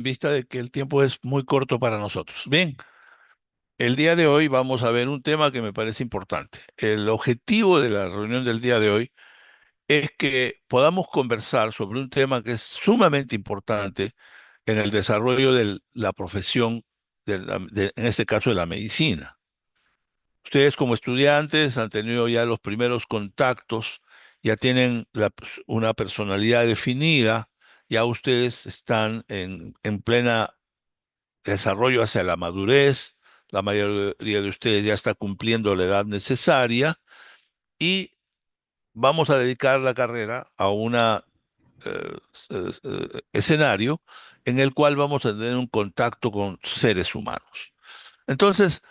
vista de que el tiempo es muy corto para nosotros. Bien, el día de hoy vamos a ver un tema que me parece importante. El objetivo de la reunión del día de hoy es que podamos conversar sobre un tema que es sumamente importante en el desarrollo de la profesión, en este caso de la medicina. Ustedes como estudiantes han tenido ya los primeros contactos, ya tienen una personalidad definida, ya ustedes están en plena desarrollo hacia la madurez, la mayoría de ustedes ya está cumpliendo la edad necesaria y vamos a dedicar la carrera a un escenario en el cual vamos a tener un contacto con seres humanos. Entonces,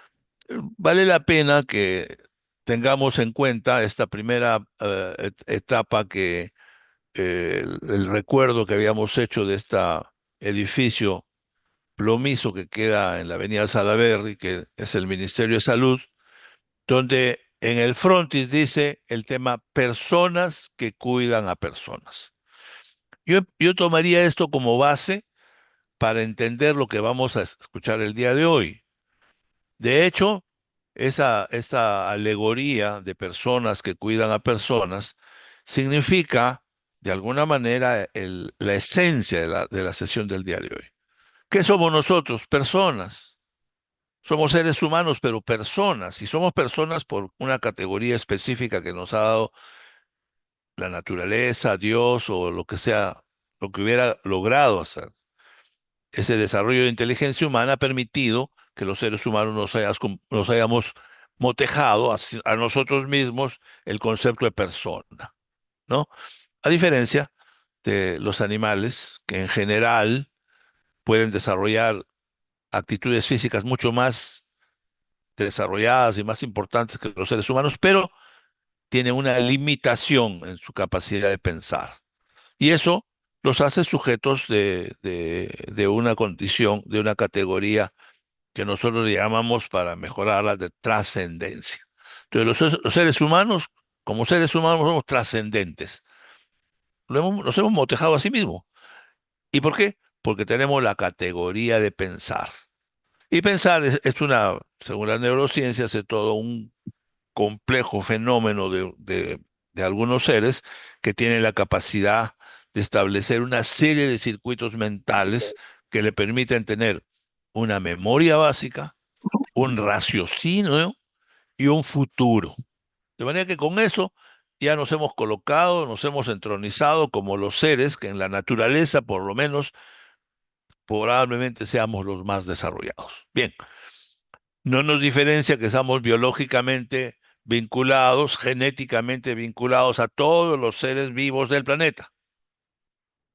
vale la pena que tengamos en cuenta esta primera etapa el recuerdo que habíamos hecho de este edificio plomizo que queda en la avenida Salaberry, que es el Ministerio de Salud, donde en el frontis dice el tema personas que cuidan a personas. Yo tomaría esto como base para entender lo que vamos a escuchar el día de hoy. De hecho, esa alegoría de personas que cuidan a personas significa, de alguna manera, la esencia de la sesión del día de hoy. ¿Qué somos nosotros? Personas. Somos seres humanos, pero personas. Y somos personas por una categoría específica que nos ha dado la naturaleza, Dios o lo que sea, lo que hubiera logrado hacer. Ese desarrollo de inteligencia humana ha permitido que los seres humanos nos hayamos motejado a nosotros mismos el concepto de persona, ¿no? A diferencia de los animales, que en general pueden desarrollar actitudes físicas mucho más desarrolladas y más importantes que los seres humanos, pero tienen una limitación en su capacidad de pensar. Y eso los hace sujetos de una condición, de una categoría que nosotros le llamamos, para mejorarla, de trascendencia. Entonces, los seres humanos, como seres humanos, somos trascendentes. Nos hemos motejado a sí mismos. ¿Y por qué? Porque tenemos la categoría de pensar. Y pensar según las neurociencias, es todo un complejo fenómeno de algunos seres que tienen la capacidad de establecer una serie de circuitos mentales que le permiten tener una memoria básica, un raciocinio y un futuro. De manera que con eso ya nos hemos colocado, nos hemos entronizado como los seres que en la naturaleza, por lo menos, probablemente seamos los más desarrollados. Bien, no nos diferencia que estamos biológicamente vinculados, genéticamente vinculados a todos los seres vivos del planeta.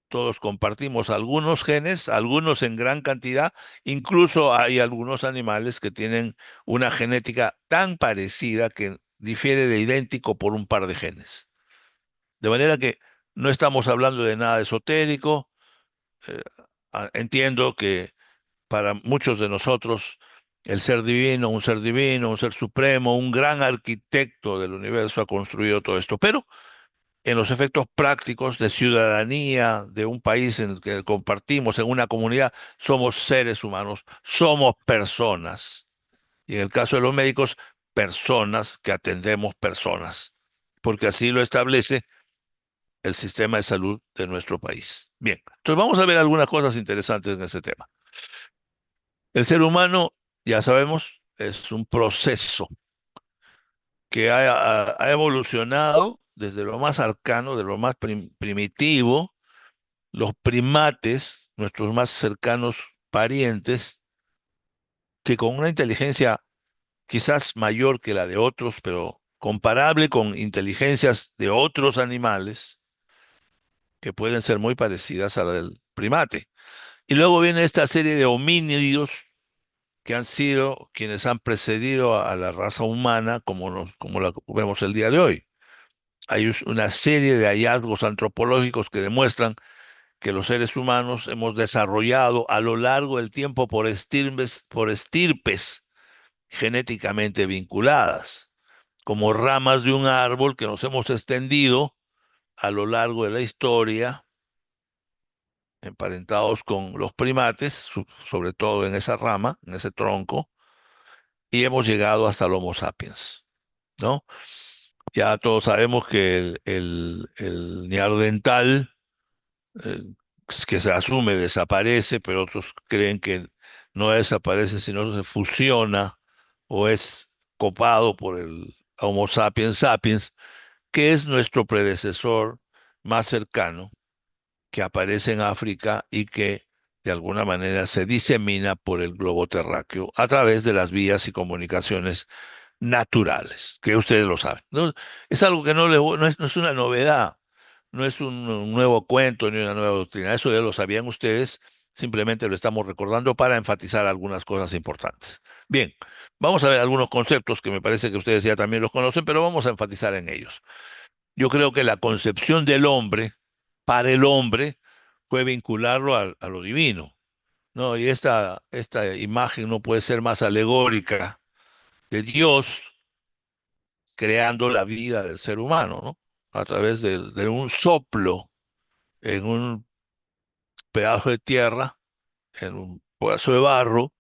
Todos compartimos algunos genes, algunos en gran cantidad, incluso hay algunos animales que tienen una genética tan parecida que difiere de idéntico por un par de genes. De manera que no estamos hablando de nada esotérico. eh, Entiendo que para muchos de nosotros el ser divino, un ser supremo, un gran arquitecto del universo ha construido todo esto, pero en los efectos prácticos de ciudadanía de un país en el que compartimos, en una comunidad, somos seres humanos, somos personas. Y en el caso de los médicos, personas que atendemos personas, porque así lo establece el sistema de salud de nuestro país. Bien, entonces vamos a ver algunas cosas interesantes en ese tema. El ser humano, ya sabemos, es un proceso que ha evolucionado desde lo más arcano, de lo más primitivo. Los primates, nuestros más cercanos parientes, que con una inteligencia quizás mayor que la de otros, pero comparable con inteligencias de otros animales, que pueden ser muy parecidas a la del primate. Y luego viene esta serie de homínidos que han sido quienes han precedido a la raza humana como la vemos el día de hoy. Hay una serie de hallazgos antropológicos que demuestran que los seres humanos hemos desarrollado a lo largo del tiempo por estirpes genéticamente vinculadas, como ramas de un árbol que nos hemos extendido a lo largo de la historia emparentados con los primates, sobre todo en esa rama, en ese tronco, y hemos llegado hasta el Homo sapiens, ¿no? Ya todos sabemos que el neandertal, eh, que se asume desaparece, pero otros creen que no desaparece, sino se fusiona o es copado por el Homo sapiens sapiens, que es nuestro predecesor más cercano, que aparece en África y que de alguna manera se disemina por el globo terráqueo a través de las vías y comunicaciones naturales, que ustedes lo saben. No, es algo que no es una novedad, no es un nuevo cuento ni una nueva doctrina, eso ya lo sabían ustedes, simplemente lo estamos recordando para enfatizar algunas cosas importantes. Bien, vamos a ver algunos conceptos que me parece que ustedes ya también los conocen, pero vamos a enfatizar en ellos. Yo creo que la concepción del hombre para el hombre fue vincularlo a lo divino, ¿no? Y esta imagen no puede ser más alegórica de Dios creando la vida del ser humano, ¿no? A través de un soplo en un pedazo de tierra, en un pedazo de barro,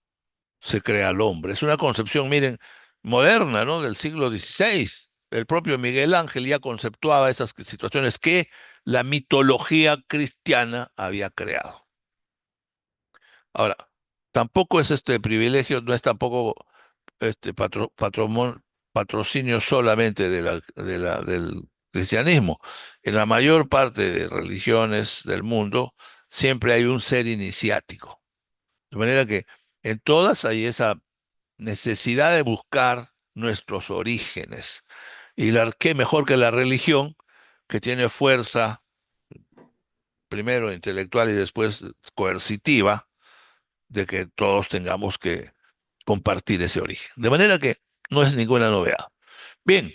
se crea el hombre. Es una concepción, miren, moderna, ¿no? Del siglo XVI. El propio Miguel Ángel ya conceptuaba esas situaciones que la mitología cristiana había creado. Ahora, tampoco es este privilegio, no es tampoco patrocinio solamente del cristianismo. En la mayor parte de religiones del mundo siempre hay un ser iniciático. De manera que en todas hay esa necesidad de buscar nuestros orígenes. Y qué mejor que la religión, que tiene fuerza, primero intelectual y después coercitiva, de que todos tengamos que compartir ese origen. De manera que no es ninguna novedad. Bien,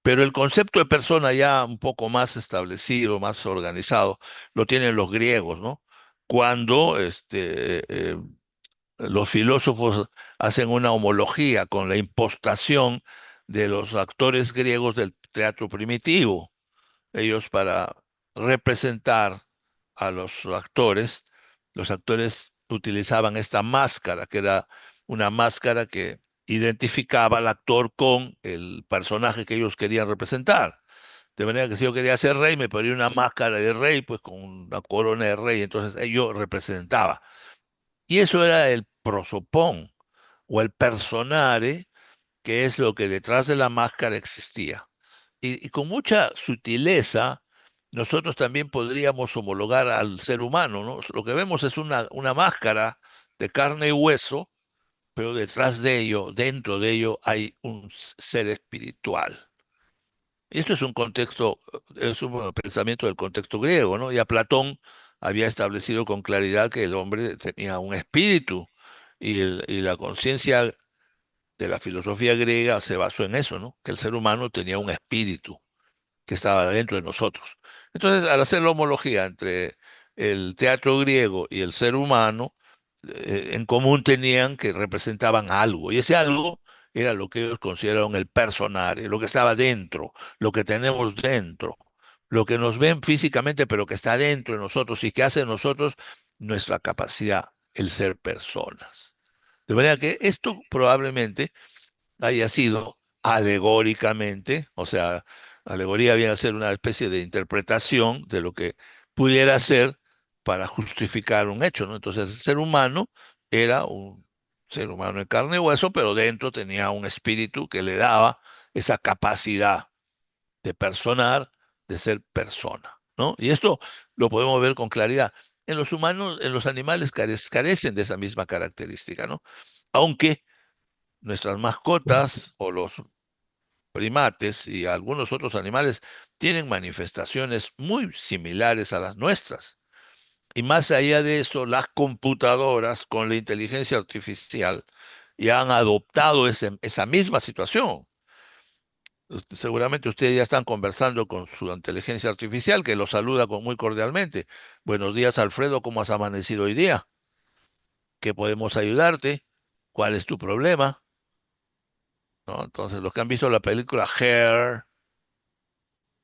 pero el concepto de persona ya un poco más establecido, más organizado, lo tienen los griegos, ¿no? Cuando los filósofos hacen una homología con la impostación de los actores griegos del teatro primitivo. Ellos para representar a los actores utilizaban esta máscara, que era una máscara que identificaba al actor con el personaje que ellos querían representar. De manera que si yo quería ser rey, me ponía una máscara de rey, pues con una corona de rey, entonces yo representaba. Y eso era el prosopón o el personare, que es lo que detrás de la máscara existía. Y con mucha sutileza, nosotros también podríamos homologar al ser humano, ¿no? Lo que vemos es una máscara de carne y hueso, pero detrás de ello, dentro de ello, hay un ser espiritual. Y esto es un contexto, es un pensamiento del contexto griego, ¿no? Ya Platón había establecido con claridad que el hombre tenía un espíritu y la conciencia de la filosofía griega se basó en eso, ¿no? Que el ser humano tenía un espíritu que estaba dentro de nosotros. Entonces, al hacer la homología entre el teatro griego y el ser humano, en común tenían que representaban algo, y ese algo era lo que ellos consideraron el personaje, lo que estaba dentro, lo que tenemos dentro, lo que nos ven físicamente, pero que está dentro de nosotros y que hace de nosotros nuestra capacidad, el ser personas. De manera que esto probablemente haya sido alegóricamente, o sea, alegoría viene a ser una especie de interpretación de lo que pudiera ser para justificar un hecho, ¿no? Entonces, el ser humano era un ser humano de carne y hueso, pero dentro tenía un espíritu que le daba esa capacidad de personar, de ser persona, ¿no? Y esto lo podemos ver con claridad. En los humanos, en los animales carecen de esa misma característica, ¿no? Aunque nuestras mascotas o los primates y algunos otros animales tienen manifestaciones muy similares a las nuestras. Y más allá de eso, las computadoras con la inteligencia artificial ya han adoptado esa misma situación. Seguramente ustedes ya están conversando con su inteligencia artificial que los saluda muy cordialmente. Buenos días, Alfredo, ¿cómo has amanecido hoy día? ¿Qué podemos ayudarte? ¿Cuál es tu problema? ¿No? Entonces, los que han visto la película Hair,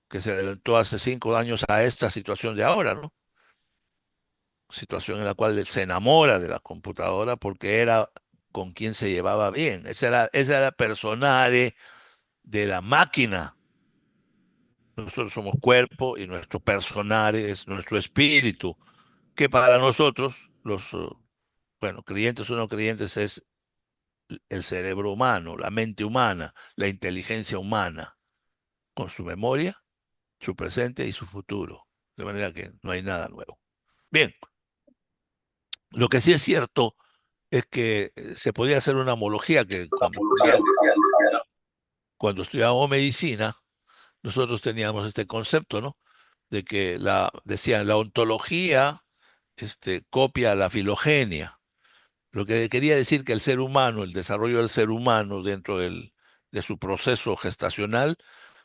que se adelantó hace 5 años a esta situación de ahora, ¿no? situación en la cual él se enamora de la computadora porque era con quien se llevaba bien. Esa era personal de la máquina. Nosotros somos cuerpo y nuestro personal es nuestro espíritu, que para nosotros, bueno, creyentes o no creyentes, es el cerebro humano, la mente humana, la inteligencia humana, con su memoria, su presente y su futuro. De manera que no hay nada nuevo. Bien, lo que sí es cierto es que se podía hacer una homología que cuando estudiábamos medicina, nosotros teníamos este concepto, ¿no? De que decían, la ontología copia la filogenia. Lo que quería decir que el ser humano, el desarrollo del ser humano dentro de su proceso gestacional,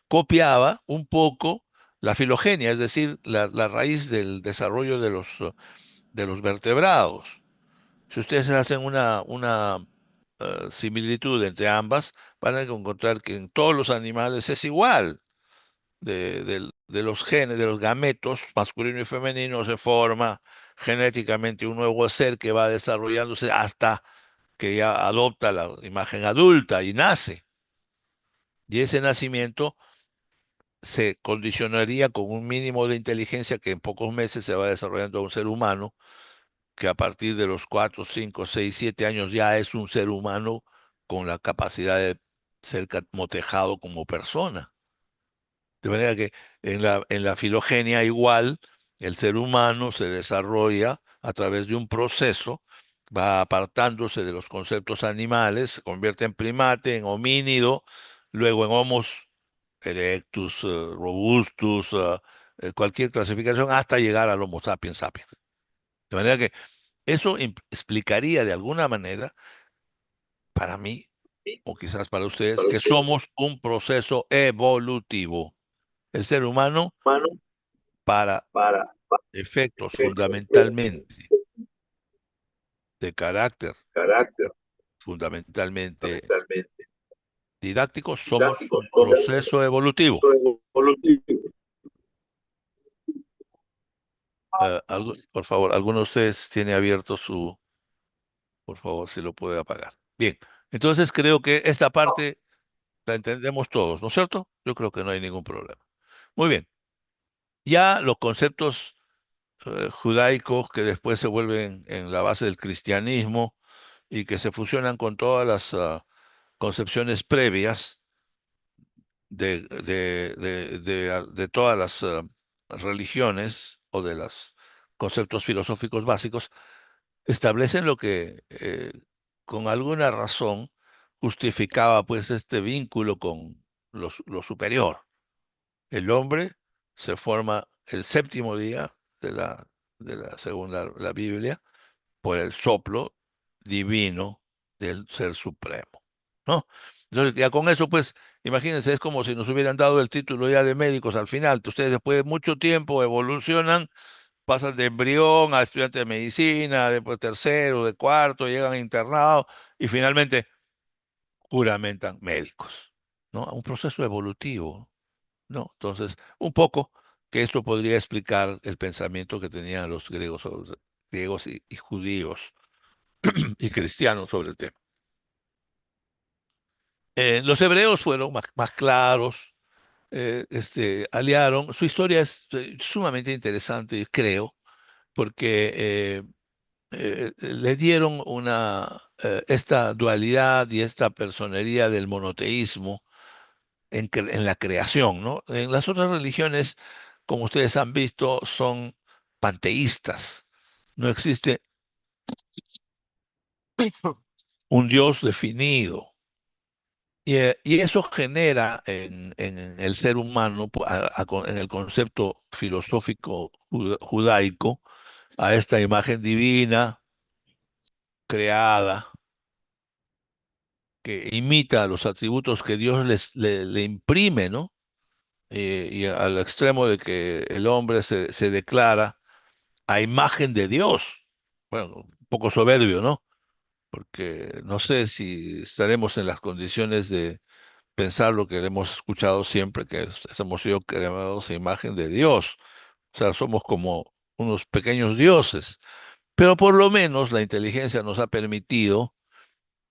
copiaba un poco la filogenia, es decir, la raíz del desarrollo de los vertebrados. Si ustedes hacen una similitud entre ambas, van a encontrar que en todos los animales es igual. De los genes, de los gametos masculino y femenino, se forma genéticamente un nuevo ser que va desarrollándose hasta que ya adopta la imagen adulta y nace. Y ese nacimiento se condicionaría con un mínimo de inteligencia que en pocos meses se va desarrollando a un ser humano, que a partir de los 4, 5, 6, 7 años ya es un ser humano con la capacidad de ser motejado como persona. De manera que en la filogenia igual, el ser humano se desarrolla a través de un proceso, va apartándose de los conceptos animales, se convierte en primate, en homínido, luego en Homo erectus, robustus, cualquier clasificación, hasta llegar al Homo sapiens sapiens. De manera que eso explicaría de alguna manera, para mí, o quizás para ustedes, que somos un proceso evolutivo. El ser humano, para efectos fundamentalmente de carácter, fundamentalmente didácticos, somos un proceso evolutivo. Por favor, ¿alguno de ustedes tiene abierto por favor, si lo puede apagar? Bien, entonces creo que esta parte la entendemos todos, ¿no es cierto? Yo creo que no hay ningún problema. Muy bien, ya los conceptos judaicos que después se vuelven en la base del cristianismo y que se fusionan con todas las concepciones previas de todas las religiones o de los conceptos filosóficos básicos, establecen lo que con alguna razón justificaba pues este vínculo con lo superior. El hombre se forma el séptimo día según la Biblia, por el soplo divino del Ser Supremo, ¿no? Entonces, ya con eso, pues, imagínense, es como si nos hubieran dado el título ya de médicos al final. Ustedes después de mucho tiempo evolucionan, pasan de embrión a estudiante de medicina, después tercero, de cuarto, llegan internados y finalmente juramentan médicos, ¿no? Un proceso evolutivo, ¿no? Entonces, un poco que esto podría explicar el pensamiento que tenían los griegos y judíos y cristianos sobre el tema. Los hebreos fueron más claros, aliaron. Su historia es sumamente interesante, creo, porque le dieron esta dualidad y esta personería del monoteísmo en la creación, ¿no? En las otras religiones, como ustedes han visto, son panteístas. No existe un Dios definido. Y eso genera en el ser humano, en el concepto filosófico judaico, a esta imagen divina creada que imita los atributos que Dios le imprime, ¿no? Y al extremo de que el hombre se declara a imagen de Dios. Bueno, un poco soberbio, ¿no? Porque no sé si estaremos en las condiciones de pensar lo que hemos escuchado siempre, que hemos sido creados a imagen de Dios. O sea, somos como unos pequeños dioses, pero por lo menos la inteligencia nos ha permitido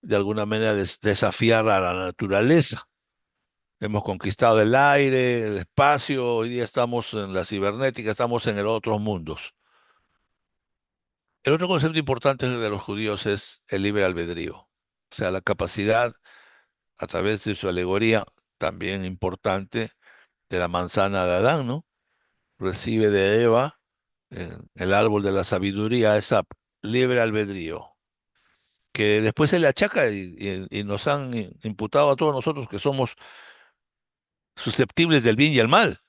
de alguna manera desafiar a la naturaleza. Hemos conquistado el aire, el espacio, hoy día estamos en la cibernética, estamos en el otros mundos. El otro concepto importante de los judíos es el libre albedrío, o sea, la capacidad a través de su alegoría también importante de la manzana de Adán, ¿no? Recibe de Eva el árbol de la sabiduría, esa libre albedrío, que después se le achaca y nos han imputado a todos nosotros que somos susceptibles del bien y el mal.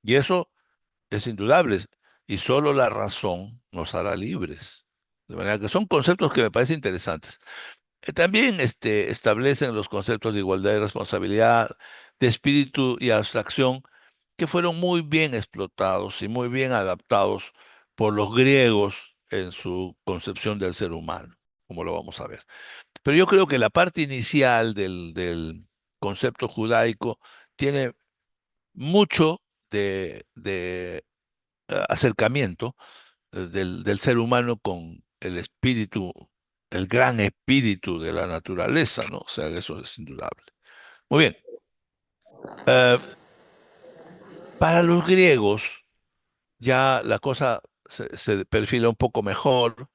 Y eso es indudable. Y solo la razón nos hará libres. De manera que son conceptos que me parecen interesantes. También establecen los conceptos de igualdad y responsabilidad, de espíritu y abstracción, que fueron muy bien explotados y muy bien adaptados por los griegos en su concepción del ser humano, como lo vamos a ver. Pero yo creo que la parte inicial del concepto judaico tiene mucho de acercamiento del ser humano con el espíritu, el gran espíritu de la naturaleza, ¿no? O sea, eso es indudable. Muy bien. eh, para los griegos ya la cosa se perfila un poco mejor,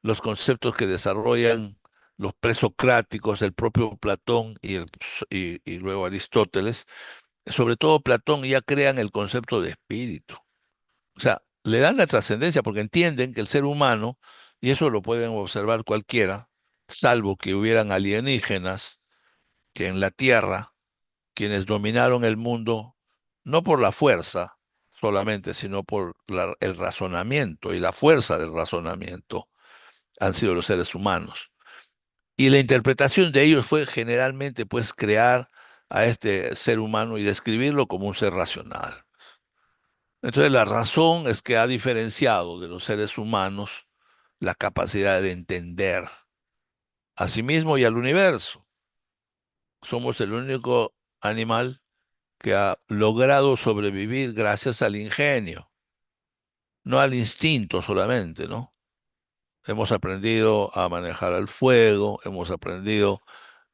los conceptos que desarrollan los presocráticos, el propio Platón y luego Aristóteles, sobre todo Platón, ya crean el concepto de espíritu. O sea, le dan la trascendencia porque entienden que el ser humano, y eso lo pueden observar cualquiera, salvo que hubieran alienígenas que en la Tierra, quienes dominaron el mundo, no por la fuerza solamente, sino por el razonamiento y la fuerza del razonamiento, han sido los seres humanos. Y la interpretación de ellos fue generalmente, pues, crear a este ser humano y describirlo como un ser racional. Entonces, la razón es que ha diferenciado de los seres humanos la capacidad de entender a sí mismo y al universo. Somos el único animal que ha logrado sobrevivir gracias al ingenio, no al instinto solamente, ¿no? Hemos aprendido a manejar el fuego, hemos aprendido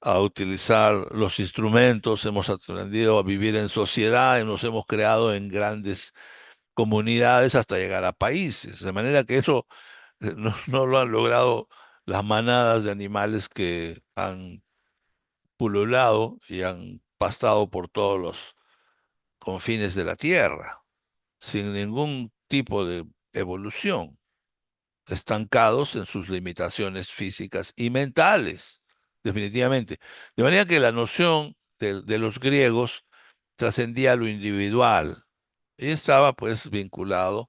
a utilizar los instrumentos, hemos aprendido a vivir en sociedad y nos hemos creado en grandes comunidades hasta llegar a países. De manera que eso no lo han logrado las manadas de animales que han pululado y han pastado por todos los confines de la Tierra, sin ningún tipo de evolución, estancados en sus limitaciones físicas y mentales, definitivamente. De manera que la noción de los griegos trascendía lo individual y estaba pues vinculado,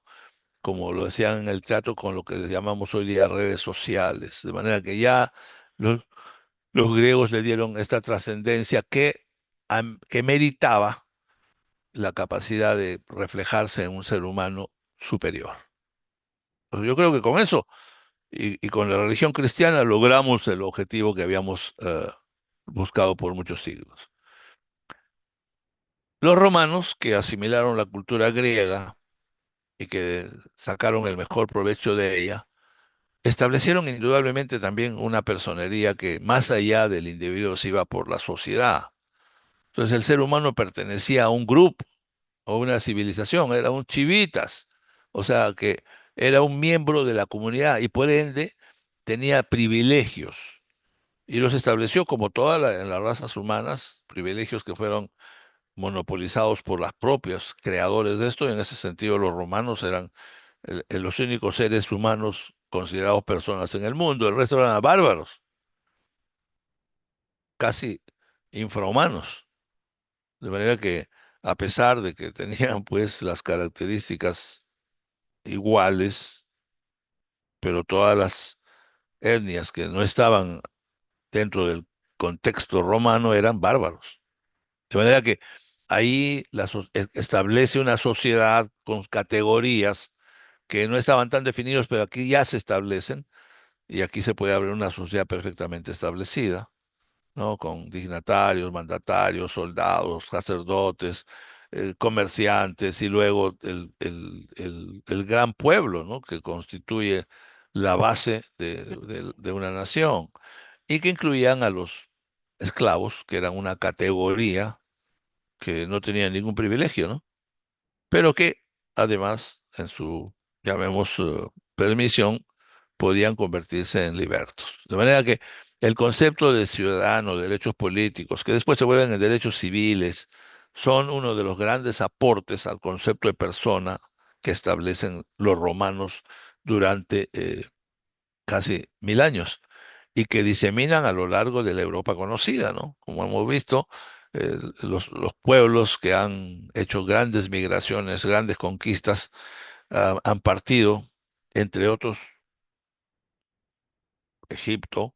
como lo decían en el teatro, con lo que les llamamos hoy día redes sociales. De manera que ya los, los griegos le dieron esta trascendencia que meritaba la capacidad de reflejarse en un ser humano superior. Pues yo creo que con eso y con la religión cristiana logramos el objetivo que habíamos buscado por muchos siglos. Los romanos, que asimilaron la cultura griega y que sacaron el mejor provecho de ella, establecieron indudablemente también una personería que más allá del individuo se iba por la sociedad. Entonces el ser humano pertenecía a un grupo o una civilización, era un chivitas, o sea que era un miembro de la comunidad y por ende tenía privilegios y los estableció como todas en las razas humanas, privilegios que fueron monopolizados por los propios creadores de esto, y en ese sentido los romanos eran los únicos seres humanos considerados personas en el mundo, el resto eran bárbaros, casi infrahumanos, de manera que a pesar de que tenían pues las características iguales, pero todas las etnias que no estaban dentro del contexto romano eran bárbaros. De manera que ahí establece una sociedad con categorías que no estaban tan definidos, pero aquí ya se establecen y aquí se puede abrir una sociedad perfectamente establecida, ¿no? Con dignatarios, mandatarios, soldados, sacerdotes, comerciantes y luego el gran pueblo, ¿no? Que constituye la base de una nación y que incluían a los esclavos, que eran una categoría que no tenía ningún privilegio, ¿no? Pero que además, en su, llamemos, permisión, podían convertirse en libertos. De manera que el concepto de ciudadano, derechos políticos, que después se vuelven en derechos civiles, son uno de los grandes aportes al concepto de persona que establecen los romanos durante casi 1000 años y que diseminan a lo largo de la Europa conocida, ¿no? Como hemos visto, los pueblos que han hecho grandes migraciones, grandes conquistas, han partido, entre otros, Egipto,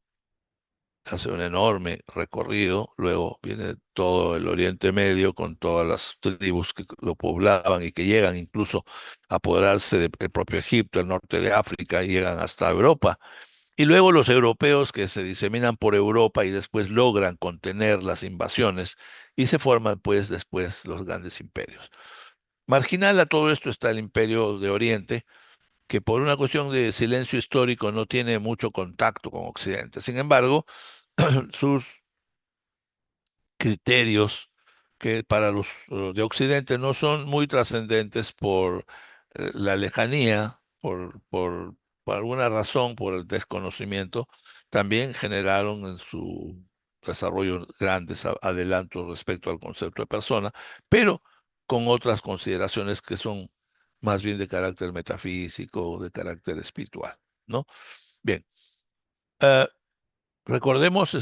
hace un enorme recorrido, luego viene todo el Oriente Medio con todas las tribus que lo poblaban y que llegan incluso a apoderarse del propio Egipto, el norte de África, y llegan hasta Europa. Y luego los europeos que se diseminan por Europa y después logran contener las invasiones y se forman pues después los grandes imperios. Marginal a todo esto está el imperio de Oriente, que por una cuestión de silencio histórico no tiene mucho contacto con Occidente. Sin embargo, sus criterios que para los de Occidente no son muy trascendentes por la lejanía, por alguna razón, por el desconocimiento, también generaron en su desarrollo grandes adelantos respecto al concepto de persona, pero con otras consideraciones que son más bien de carácter metafísico, de carácter espiritual, ¿no? Bien, eh, recordemos,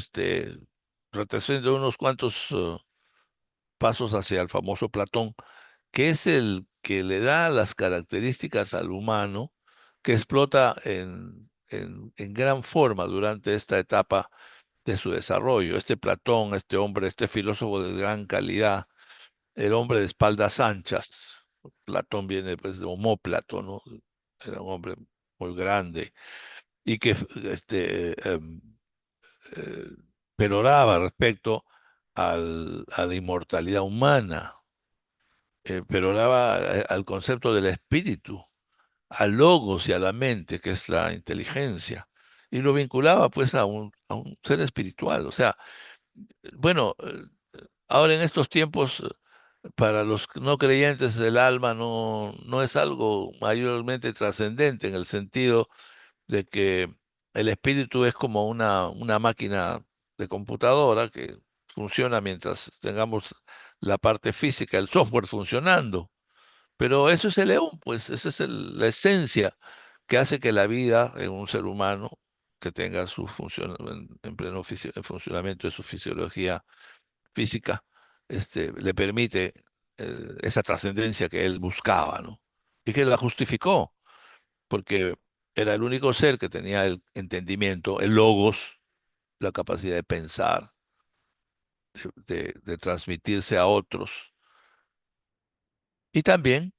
retrocediendo unos cuantos pasos hacia el famoso Platón, que es el que le da las características al humano, que explota en gran forma durante esta etapa de su desarrollo. Este Platón, este hombre, este filósofo de gran calidad, el hombre de espaldas anchas. Platón viene pues de Homóplato, ¿no? Era un hombre muy grande y que eh, peroraba respecto a la inmortalidad humana, peroraba al concepto del espíritu, al logos y a la mente, que es la inteligencia, y lo vinculaba pues a un ser espiritual. O sea, bueno, ahora en estos tiempos, para los no creyentes, el alma no es algo mayormente trascendente en el sentido de que el espíritu es como una máquina de computadora que funciona mientras tengamos la parte física, el software funcionando. Pero eso es el león, pues esa es la esencia que hace que la vida en un ser humano que tenga su función en pleno en funcionamiento de su fisiología física, le permite esa trascendencia que él buscaba, ¿no? Y que la justificó porque era el único ser que tenía el entendimiento, el logos, la capacidad de pensar, de transmitirse a otros, y también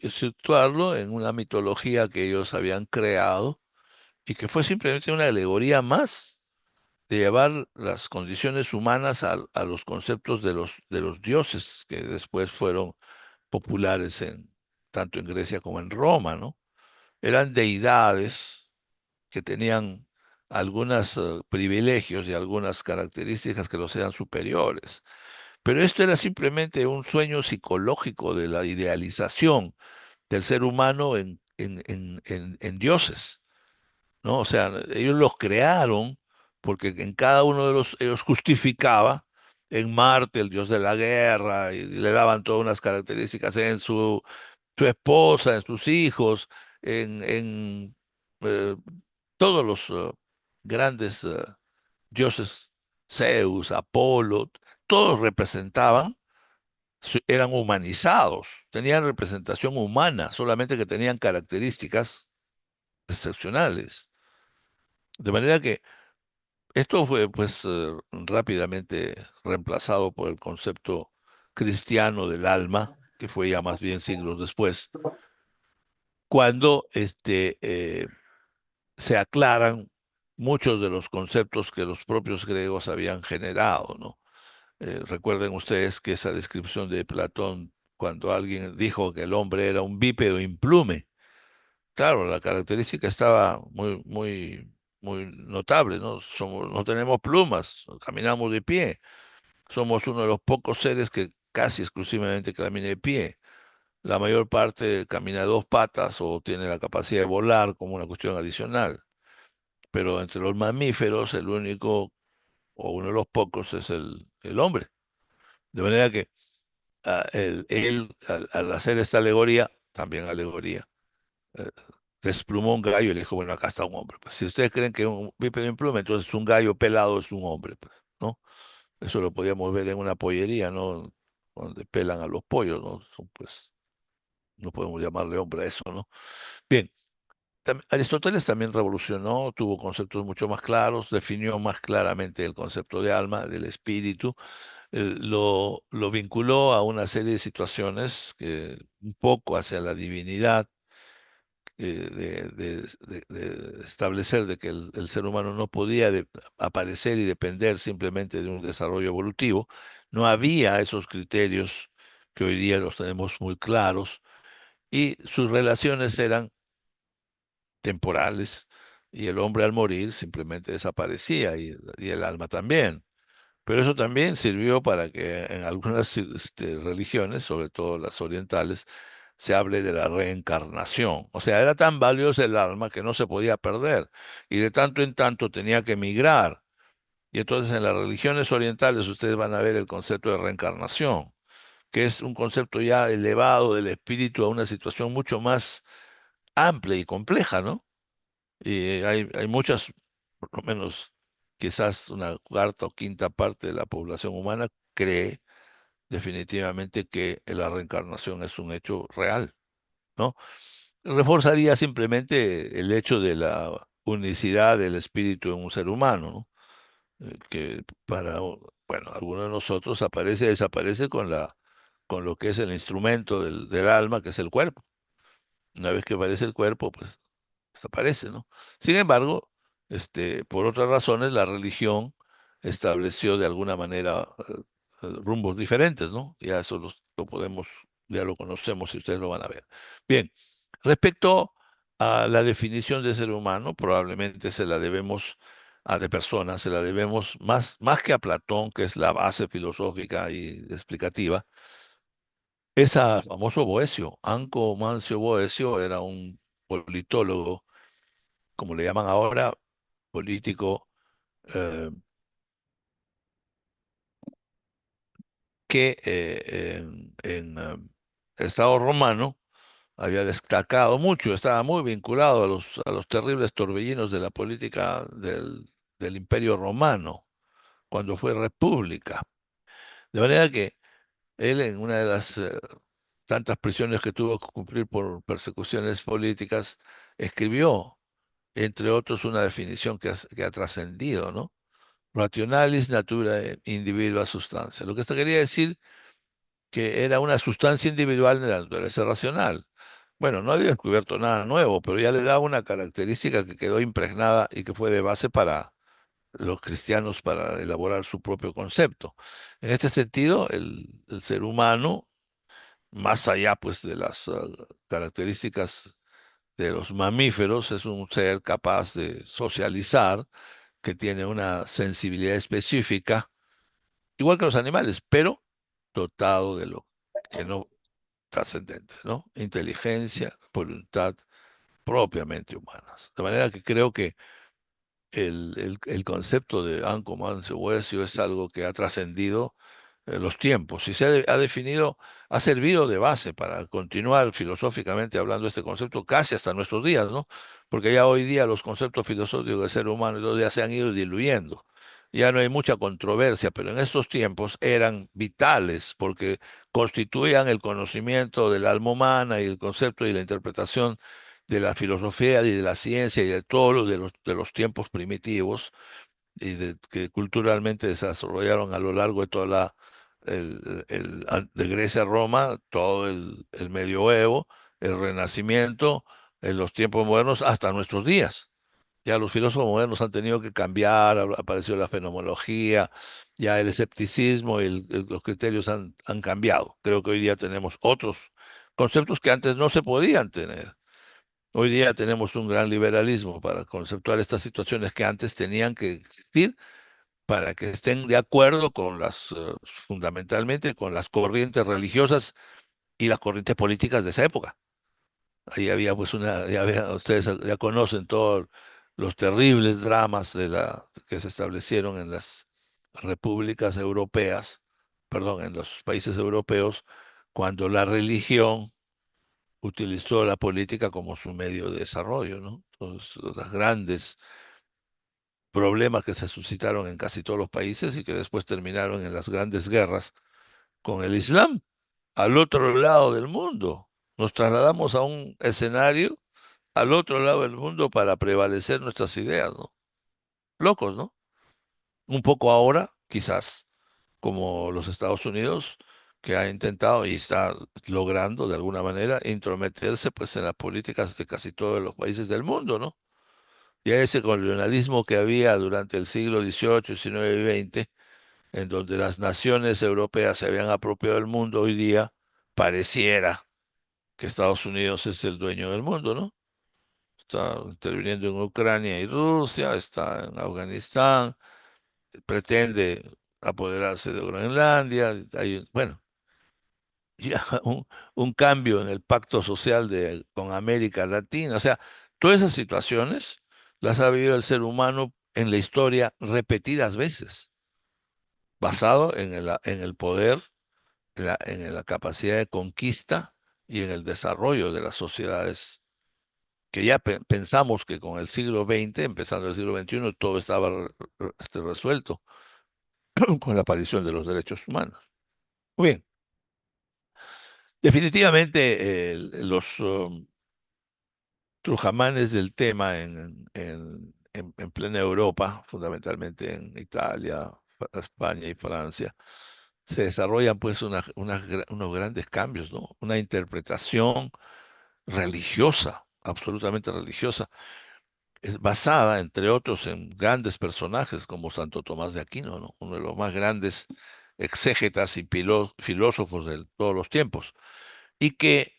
situarlo en una mitología que ellos habían creado y que fue simplemente una alegoría más de llevar las condiciones humanas a los conceptos de los dioses que después fueron populares tanto en Grecia como en Roma, ¿no? Eran deidades que tenían algunos privilegios y algunas características que los eran superiores. Pero esto era simplemente un sueño psicológico de la idealización del ser humano en dioses, ¿no? O sea, ellos los crearon porque en cada uno de ellos justificaba en Marte, el dios de la guerra, y le daban todas unas características en su esposa, en sus hijos, en eh, todos los grandes dioses, Zeus, Apolo, todos representaban, eran humanizados, tenían representación humana, solamente que tenían características excepcionales. De manera que esto fue pues rápidamente reemplazado por el concepto cristiano del alma, que fue ya más bien siglos después, cuando se aclaran muchos de los conceptos que los propios griegos habían generado, ¿no? Recuerden ustedes que esa descripción de Platón, cuando alguien dijo que el hombre era un bípedo implume, claro, la característica estaba muy notable, ¿no? No tenemos plumas, caminamos de pie. Somos uno de los pocos seres que casi exclusivamente camina de pie. La mayor parte camina a dos patas o tiene la capacidad de volar como una cuestión adicional. Pero entre los mamíferos, el único o uno de los pocos es el hombre. De manera que él, al hacer esta alegoría, también alegoría, eh, desplumó un gallo y le dijo, bueno, acá está un hombre. Pues si ustedes creen que un bípedo impluma, entonces un gallo pelado es un hombre, pues, ¿no? Eso lo podíamos ver en una pollería, ¿no? Donde pelan a los pollos, ¿no? Pues no podemos llamarle hombre a eso, ¿no? Bien, Aristóteles también revolucionó, tuvo conceptos mucho más claros, definió más claramente el concepto de alma, del espíritu, lo vinculó a una serie de situaciones que un poco hacia la divinidad, de establecer de que el ser humano no podía aparecer y depender simplemente de un desarrollo evolutivo. No había esos criterios que hoy día los tenemos muy claros y sus relaciones eran temporales y el hombre al morir simplemente desaparecía y el alma también. Pero eso también sirvió para que en algunas religiones, sobre todo las orientales, se hable de la reencarnación. O sea, era tan valioso el alma que no se podía perder y de tanto en tanto tenía que migrar. Y entonces en las religiones orientales ustedes van a ver el concepto de reencarnación, que es un concepto ya elevado del espíritu a una situación mucho más amplia y compleja, ¿no? Y hay muchas, por lo menos quizás una cuarta o quinta parte de la población humana cree definitivamente que la reencarnación es un hecho real, ¿no? Reforzaría simplemente el hecho de la unicidad del espíritu en un ser humano, ¿no? Que para, bueno, algunos de nosotros aparece y desaparece con lo que es el instrumento del alma, que es el cuerpo. Una vez que aparece el cuerpo, pues desaparece, ¿no? Sin embargo, por otras razones, la religión estableció de alguna manera rumbos diferentes, ¿no? Ya eso lo podemos, ya lo conocemos y ustedes lo van a ver. Bien, respecto a la definición de ser humano, probablemente se la debemos a de personas, se la debemos más que a Platón, que es la base filosófica y explicativa, es a famoso Boecio. Anco Mancio Boecio era un politólogo, como le llaman ahora, político, eh, que en el Estado romano había destacado mucho, estaba muy vinculado a los terribles torbellinos de la política del Imperio Romano, cuando fue república. De manera que él en una de las tantas prisiones que tuvo que cumplir por persecuciones políticas, escribió, entre otros, una definición que ha trascendido, ¿no? Rationalis natura individua substancia. Lo que esto quería decir que era una sustancia individual de la naturaleza racional. Bueno, no había descubierto nada nuevo, pero ya le daba una característica que quedó impregnada y que fue de base para los cristianos para elaborar su propio concepto. En este sentido, el ser humano, más allá pues de las características de los mamíferos, es un ser capaz de socializar, que tiene una sensibilidad específica, igual que los animales, pero dotado de lo que no trascendente, ¿no? Inteligencia, voluntad propiamente humanas. De manera que creo que el concepto de Anco Mancio Boecio es algo que ha trascendido los tiempos y ha definido, ha servido de base para continuar filosóficamente hablando de este concepto casi hasta nuestros días, ¿no? Porque ya hoy día los conceptos filosóficos del ser humano y todo ya se han ido diluyendo. Ya no hay mucha controversia, pero en estos tiempos eran vitales porque constituían el conocimiento del alma humana y el concepto y la interpretación de la filosofía y de la ciencia y de todos los de los tiempos primitivos y que culturalmente se desarrollaron a lo largo de toda de Grecia a Roma, todo el medioevo, el Renacimiento, en los tiempos modernos, hasta nuestros días. Ya los filósofos modernos han tenido que cambiar, apareció la fenomenología, ya el escepticismo y los criterios han cambiado. Creo que hoy día tenemos otros conceptos que antes no se podían tener. Hoy día tenemos un gran liberalismo para conceptuar estas situaciones que antes tenían que existir para que estén de acuerdo con fundamentalmente con las corrientes religiosas y las corrientes políticas de esa época. Ahí había pues ustedes ya conocen todos los terribles dramas que se establecieron en las repúblicas europeas, perdón, en los países europeos, cuando la religión utilizó la política como su medio de desarrollo, ¿no? Entonces, los grandes problemas que se suscitaron en casi todos los países y que después terminaron en las grandes guerras con el Islam al otro lado del mundo. Nos trasladamos a un escenario al otro lado del mundo para prevalecer nuestras ideas, ¿no? Locos, ¿no? Un poco ahora, quizás, como los Estados Unidos, que ha intentado y está logrando de alguna manera intrometerse pues en las políticas de casi todos los países del mundo, ¿no? Ya ese colonialismo que había durante el siglo XVIII, XIX y XX, en donde las naciones europeas se habían apropiado del mundo, hoy día pareciera que Estados Unidos es el dueño del mundo, ¿no? Está interviniendo en Ucrania y Rusia, está en Afganistán, pretende apoderarse de Groenlandia, bueno, ya un cambio en el pacto social con América Latina, o sea, todas esas situaciones las ha vivido el ser humano en la historia repetidas veces, basado en el poder, en la capacidad de conquista y en el desarrollo de las sociedades que ya pensamos que con el siglo XX, empezando el siglo XXI, todo estaba resuelto con la aparición de los derechos humanos. Muy bien, definitivamente los trujamanes del tema en plena Europa, fundamentalmente en Italia, España y Francia, se desarrollan pues unos grandes cambios, ¿no? Una interpretación religiosa, absolutamente religiosa, es basada, entre otros, en grandes personajes como Santo Tomás de Aquino, ¿no? Uno de los más grandes exégetas y filósofos de todos los tiempos, y que,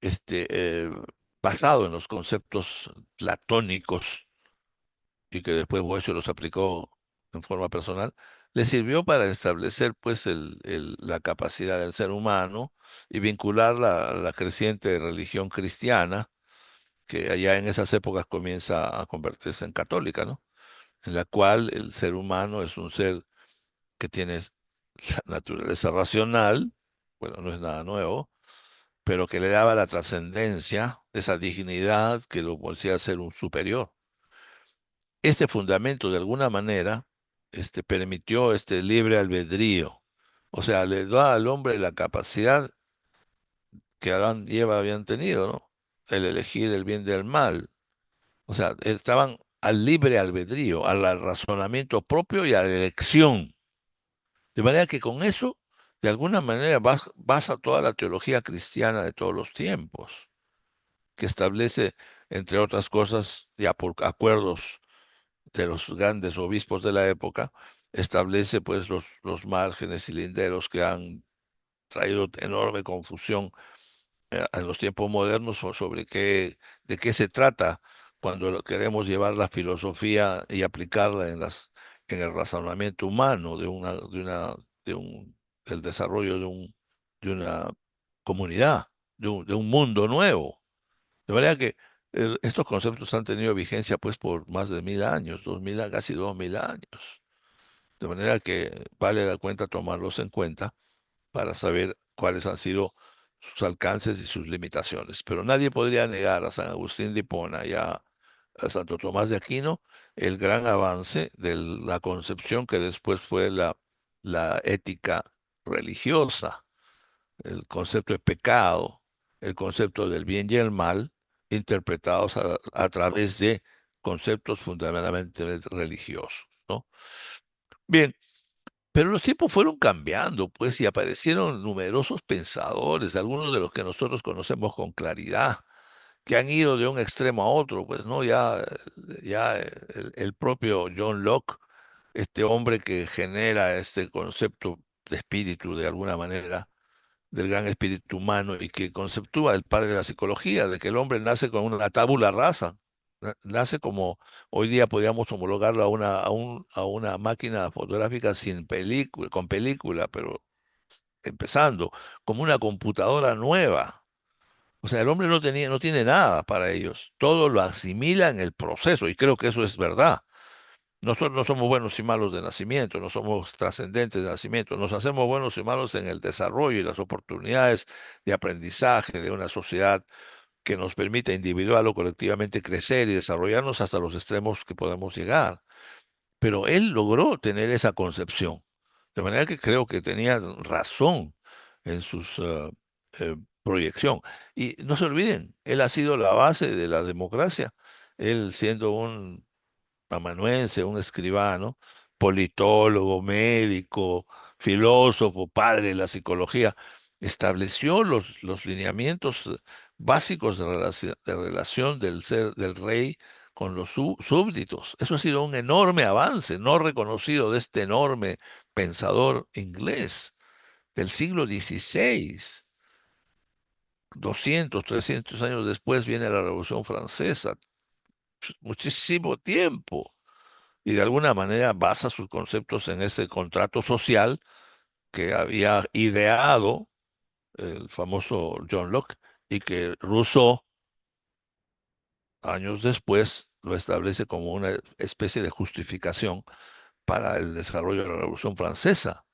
este, eh, basado en los conceptos platónicos, y que después Boecio los aplicó en forma personal, le sirvió para establecer pues la capacidad del ser humano y vincularla a la creciente religión cristiana, que allá en esas épocas comienza a convertirse en católica, ¿no? En la cual el ser humano es un ser que tiene la naturaleza racional, bueno, no es nada nuevo, pero que le daba la trascendencia, esa dignidad que lo hacía ser un superior. Este fundamento, de alguna manera, permitió este libre albedrío, o sea, le da al hombre la capacidad que Adán y Eva habían tenido, ¿no? El elegir el bien del mal. O sea, estaban al libre albedrío, al razonamiento propio y a la elección. De manera que con eso, de alguna manera, basa toda la teología cristiana de todos los tiempos, que establece, entre otras cosas, ya por acuerdos de los grandes obispos de la época, establece pues los márgenes y linderos que han traído enorme confusión en los tiempos modernos sobre de qué se trata cuando queremos llevar la filosofía y aplicarla en el razonamiento humano de del desarrollo de una comunidad, de un mundo nuevo. De manera que estos conceptos han tenido vigencia pues por más de 1000 años, casi 2000 años. De manera que vale la cuenta tomarlos en cuenta para saber cuáles han sido sus alcances y sus limitaciones. Pero nadie podría negar a San Agustín de Hipona y a Santo Tomás de Aquino el gran avance de la concepción que después fue la ética religiosa, el concepto de pecado, el concepto del bien y el mal, interpretados a través de conceptos fundamentalmente religiosos, ¿no? Bien, pero los tiempos fueron cambiando, pues, y aparecieron numerosos pensadores, algunos de los que nosotros conocemos con claridad, que han ido de un extremo a otro, pues, ¿no? Ya el propio John Locke, este hombre que genera este concepto de espíritu de alguna manera, del gran espíritu humano y que conceptúa el padre de la psicología, de que el hombre nace con una tabula rasa, nace como hoy día podríamos homologarlo a una máquina fotográfica sin película, con película, pero empezando, como una computadora nueva. O sea, el hombre no tiene nada para ellos. Todo lo asimila en el proceso, y creo que eso es verdad. Nosotros no somos buenos y malos de nacimiento, no somos trascendentes de nacimiento, nos hacemos buenos y malos en el desarrollo y las oportunidades de aprendizaje de una sociedad que nos permite individual o colectivamente crecer y desarrollarnos hasta los extremos que podemos llegar. Pero él logró tener esa concepción, de manera que creo que tenía razón en sus proyección. Y no se olviden, él ha sido la base de la democracia, él siendo un amanuense, un escribano, politólogo, médico, filósofo, padre de la psicología, estableció los lineamientos básicos de relación del ser del rey con los súbditos. Eso ha sido un enorme avance, no reconocido de este enorme pensador inglés del siglo XVI. 200, 300 años después viene la Revolución Francesa, muchísimo tiempo y de alguna manera basa sus conceptos en ese contrato social que había ideado el famoso John Locke y que Rousseau, años después, lo establece como una especie de justificación para el desarrollo de la Revolución Francesa,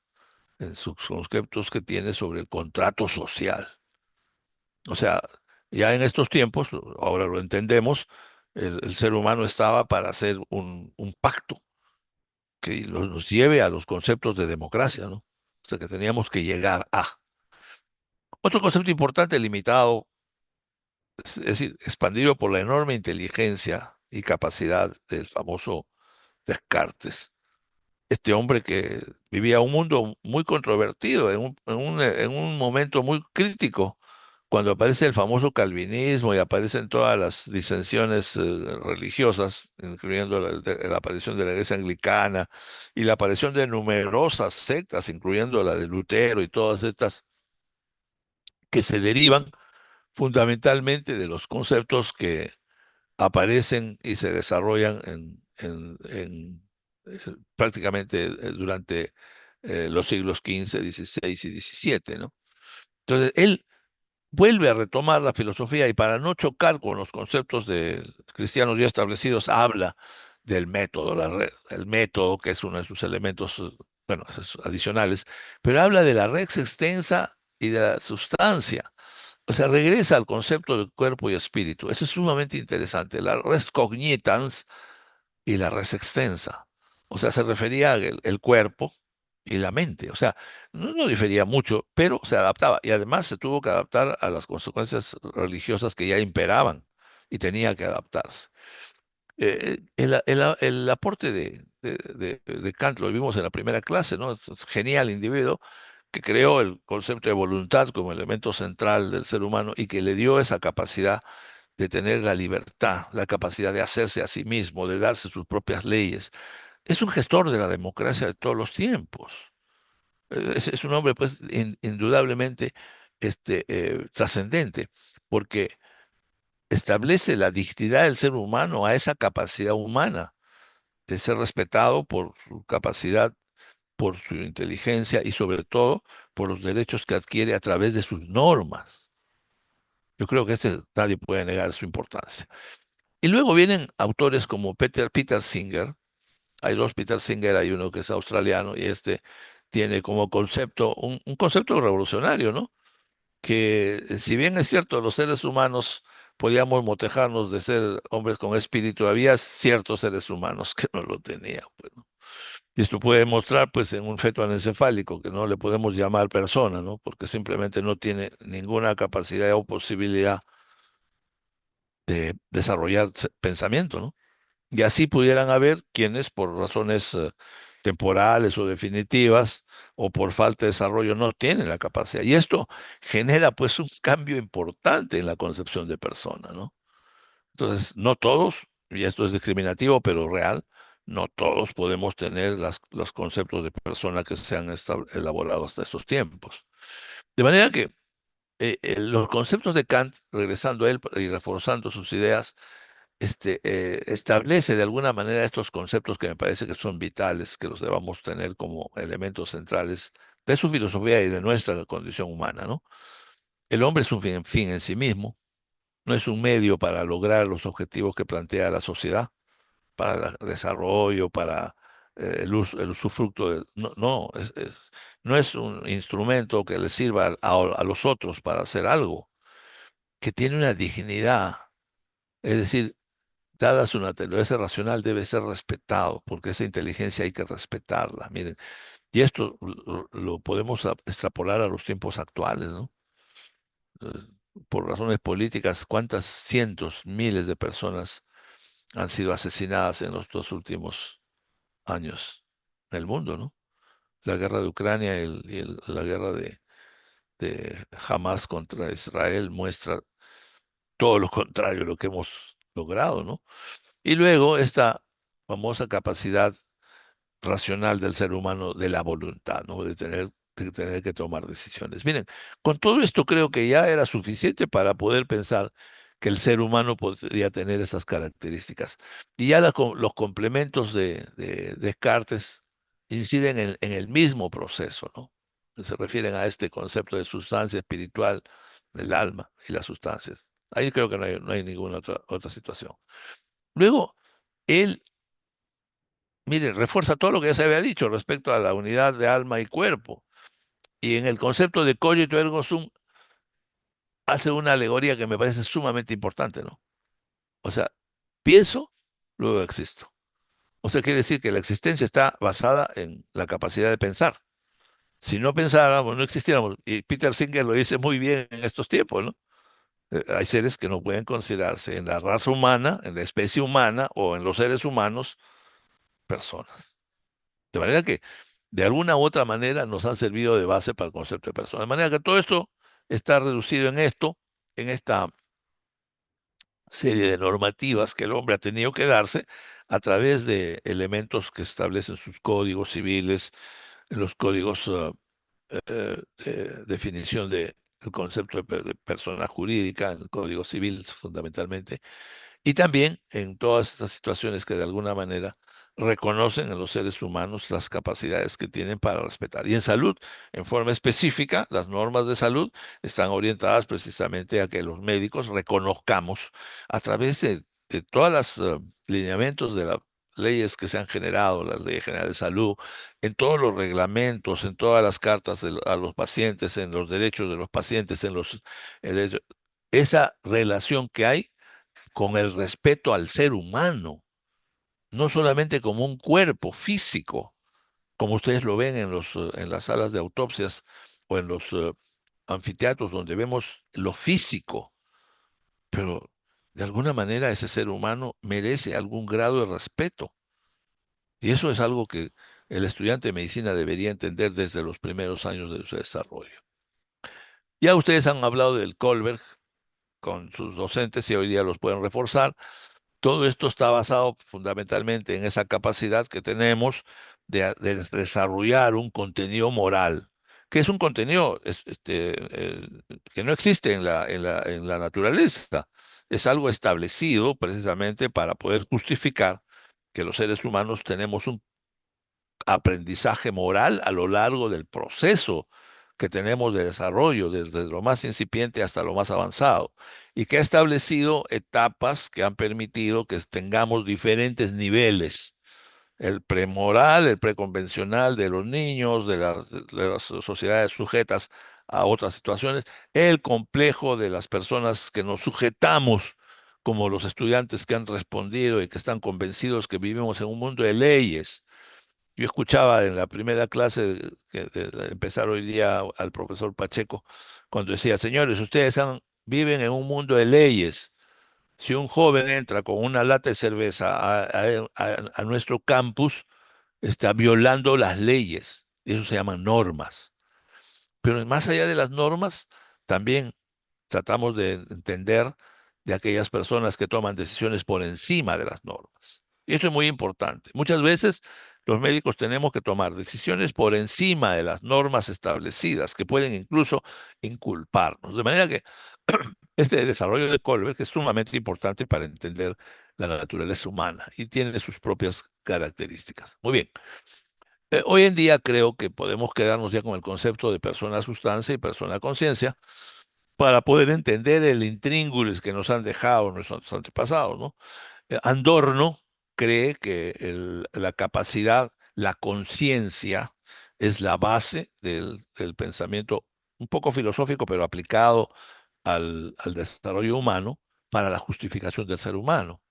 en sus conceptos que tiene sobre el contrato social. O sea, ya en estos tiempos, ahora lo entendemos, el ser humano estaba para hacer un pacto que nos lleve a los conceptos de democracia, ¿no? O sea, que teníamos que llegar a. Otro concepto importante, limitado, es decir, expandido por la enorme inteligencia y capacidad del famoso Descartes. Este hombre que vivía un mundo muy controvertido, en un momento muy crítico, cuando aparece el famoso calvinismo y aparecen todas las disensiones religiosas, incluyendo la aparición de la iglesia anglicana y la aparición de numerosas sectas, incluyendo la de Lutero y todas estas que se derivan fundamentalmente de los conceptos que aparecen y se desarrollan prácticamente durante los siglos XV, XVI y XVII, ¿no? Entonces, él vuelve a retomar la filosofía y para no chocar con los conceptos de cristianos ya establecidos, habla del método, el método que es uno de sus elementos, bueno, adicionales, pero habla de la res extensa y de la sustancia. O sea, regresa al concepto de cuerpo y espíritu. Eso es sumamente interesante. La res cognitans y la res extensa. O sea, se refería al cuerpo y la mente. O sea, no difería mucho, pero se adaptaba. Y además se tuvo que adaptar a las consecuencias religiosas que ya imperaban y tenía que adaptarse. El aporte de Kant lo vimos en la primera clase, ¿no? Es genial individuo que creó el concepto de voluntad como elemento central del ser humano y que le dio esa capacidad de tener la libertad, la capacidad de hacerse a sí mismo, de darse sus propias leyes. Es un gestor de la democracia de todos los tiempos. Es un hombre, pues, indudablemente trascendente, porque establece la dignidad del ser humano a esa capacidad humana de ser respetado por su capacidad, por su inteligencia y sobre todo por los derechos que adquiere a través de sus normas. Yo creo que nadie puede negar su importancia. Y luego vienen autores como Peter Singer. Hay dos Peter Singer, hay uno que es australiano y este tiene como concepto un concepto revolucionario, ¿no? Que si bien es cierto, los seres humanos podíamos motejarnos de ser hombres con espíritu, había ciertos seres humanos que no lo tenían, pues, ¿no? Y esto puede mostrar, pues, en un feto anencefálico, que no le podemos llamar persona, ¿no? Porque simplemente no tiene ninguna capacidad o posibilidad de desarrollar pensamiento, ¿no? Y así pudieran haber quienes, por razones temporales o definitivas, o por falta de desarrollo no tienen la capacidad. Y esto genera pues un cambio importante en la concepción de persona, ¿no? Entonces, no todos, y esto es discriminativo, pero real, no todos podemos tener los conceptos de persona que se han elaborado hasta estos tiempos. De manera que los conceptos de Kant, regresando a él y reforzando sus ideas, establece de alguna manera estos conceptos que me parece que son vitales, que los debamos tener como elementos centrales de su filosofía y de nuestra condición humana, ¿no? El hombre es un fin en sí mismo, no es un medio para lograr los objetivos que plantea la sociedad, para el desarrollo, para el usufructo. No, no, no es un instrumento que le sirva a los otros para hacer algo, que tiene una dignidad. Es decir, dada su naturaleza racional, debe ser respetado, porque esa inteligencia hay que respetarla. Miren, y esto lo podemos extrapolar a los tiempos actuales, ¿no? Eh, Por razones políticas, ¿cuántas cientos, miles de personas han sido asesinadas en los 2 últimos años en el mundo, ¿no? La guerra de Ucrania la guerra de Hamas contra Israel muestra todo lo contrario de lo que hemos logrado, ¿no? Y luego esta famosa capacidad racional del ser humano de la voluntad, ¿no? De tener que tomar decisiones. Miren, con todo esto creo que ya era suficiente para poder pensar que el ser humano podría tener esas características. Y ya los complementos de Descartes inciden en el mismo proceso, ¿no? Que se refieren a este concepto de sustancia espiritual del alma y las sustancias. Ahí creo que no hay ninguna otra situación. Luego, él, mire, refuerza todo lo que ya se había dicho respecto a la unidad de alma y cuerpo. Y en el concepto de cogito ergo sum hace una alegoría que me parece sumamente importante, ¿no? O sea, pienso, luego existo. O sea, quiere decir que la existencia está basada en la capacidad de pensar. Si no pensáramos, no existiéramos. Y Peter Singer lo dice muy bien en estos tiempos, ¿no? Hay seres que no pueden considerarse en la raza humana, en la especie humana o en los seres humanos personas. De manera que, de alguna u otra manera, nos han servido de base para el concepto de persona. De manera que todo esto está reducido en esto, en esta serie de normativas que el hombre ha tenido que darse a través de elementos que establecen sus códigos civiles, los códigos de definición del concepto de persona jurídica, el código civil fundamentalmente, y también en todas estas situaciones que de alguna manera reconocen en los seres humanos las capacidades que tienen para respetar. Y en salud, en forma específica, las normas de salud están orientadas precisamente a que los médicos reconozcamos a través de todas las lineamientos de las leyes que se han generado, la Ley General de Salud, en todos los reglamentos, en todas las cartas a los pacientes, en los derechos de los pacientes, esa relación que hay con el respeto al ser humano, no solamente como un cuerpo físico, como ustedes lo ven en las salas de autopsias o en los anfiteatros donde vemos lo físico, pero de alguna manera ese ser humano merece algún grado de respeto. Y eso es algo que el estudiante de medicina debería entender desde los primeros años de su desarrollo. Ya ustedes han hablado del Kohlberg con sus docentes y hoy día los pueden reforzar. Todo esto está basado fundamentalmente en esa capacidad que tenemos de desarrollar un contenido moral, que es un contenido que no existe en la naturaleza. Es algo establecido precisamente para poder justificar que los seres humanos tenemos un aprendizaje moral a lo largo del proceso que tenemos de desarrollo, desde lo más incipiente hasta lo más avanzado, y que ha establecido etapas que han permitido que tengamos diferentes niveles. El premoral, el preconvencional de los niños, de las sociedades sujetas a otras situaciones, el complejo de las personas que nos sujetamos, como los estudiantes que han respondido y que están convencidos que vivimos en un mundo de leyes. Yo escuchaba en la primera clase de empezar hoy día al profesor Pacheco cuando decía, señores, ustedes viven en un mundo de leyes. Si un joven entra con una lata de cerveza a nuestro campus, está violando las leyes. Eso se llaman normas. Pero más allá de las normas, también tratamos de entender de aquellas personas que toman decisiones por encima de las normas. Y eso es muy importante. Muchas veces los médicos tenemos que tomar decisiones por encima de las normas establecidas, que pueden incluso inculparnos. De manera que este desarrollo de Colbert es sumamente importante para entender la naturaleza humana y tiene sus propias características. Muy bien. Hoy en día creo que podemos quedarnos ya con el concepto de persona sustancia y persona conciencia para poder entender el intríngulis que nos han dejado nuestros antepasados, ¿no? Adorno cree que la capacidad, la conciencia es la base del pensamiento un poco filosófico, pero aplicado al desarrollo humano para la justificación del ser humano.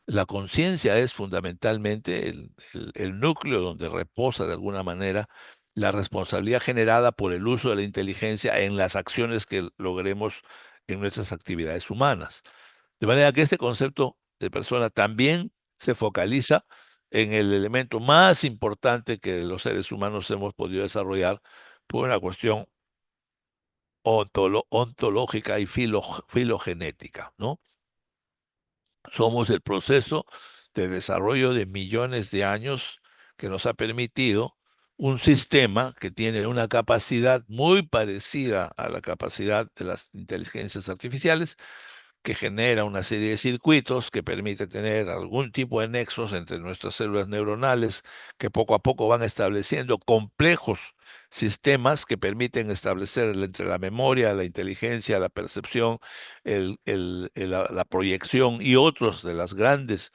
La conciencia es fundamentalmente el núcleo donde reposa de alguna manera la responsabilidad generada por el uso de la inteligencia en las acciones que logremos en nuestras actividades humanas. De manera que este concepto de persona también se focaliza en el elemento más importante que los seres humanos hemos podido desarrollar por una cuestión ontológica y filogenética, ¿no? Somos el proceso de desarrollo de millones de años que nos ha permitido un sistema que tiene una capacidad muy parecida a la capacidad de las inteligencias artificiales, que genera una serie de circuitos que permite tener algún tipo de nexos entre nuestras células neuronales que poco a poco van estableciendo complejos sistemas que permiten establecer entre la memoria, la inteligencia, la percepción, la proyección y otros de las grandes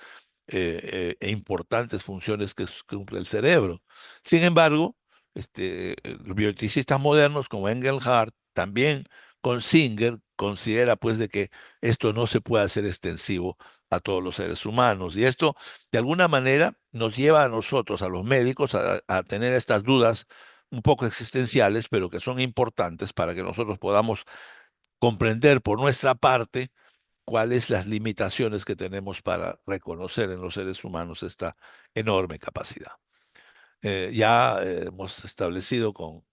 e importantes funciones que cumple el cerebro. Sin embargo, los bioticistas modernos como Engelhardt, también con Singer, considera pues de que esto no se puede hacer extensivo a todos los seres humanos. Y esto, de alguna manera, nos lleva a nosotros, a los médicos, a tener estas dudas un poco existenciales, pero que son importantes para que nosotros podamos comprender por nuestra parte cuáles las limitaciones que tenemos para reconocer en los seres humanos esta enorme capacidad. Ya hemos establecido con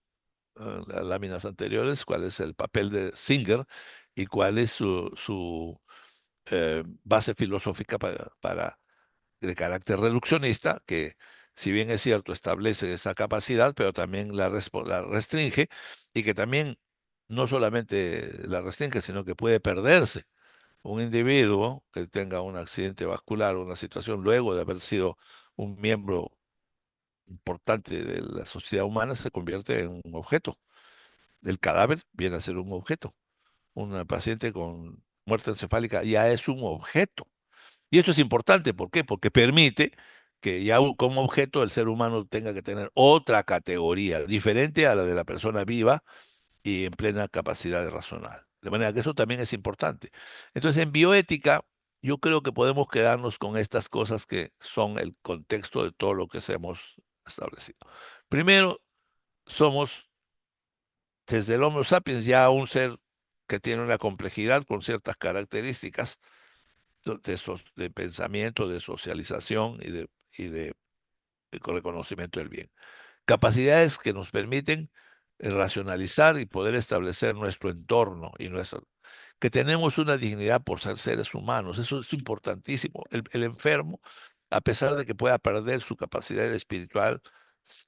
las láminas anteriores cuál es el papel de Singer y cuál es su base filosófica de carácter reduccionista, que si bien es cierto establece esa capacidad, pero también la restringe y que también no solamente la restringe, sino que puede perderse. Un individuo que tenga un accidente vascular o una situación luego de haber sido un miembro importante de la sociedad humana se convierte en un objeto. El cadáver viene a ser un objeto. Una paciente con muerte encefálica ya es un objeto. Y esto es importante, ¿por qué? Porque permite que ya como objeto el ser humano tenga que tener otra categoría, diferente a la de la persona viva y en plena capacidad de razonar. De manera que eso también es importante. Entonces, en bioética, yo creo que podemos quedarnos con estas cosas que son el contexto de todo lo que se hemos establecido. Primero, somos desde el Homo sapiens ya un ser que tiene una complejidad con ciertas características de pensamiento, de socialización y de reconocimiento del bien. Capacidades que nos permiten racionalizar y poder establecer nuestro entorno y que tenemos una dignidad por ser seres humanos. Eso es importantísimo. El enfermo, a pesar de que pueda perder su capacidad espiritual,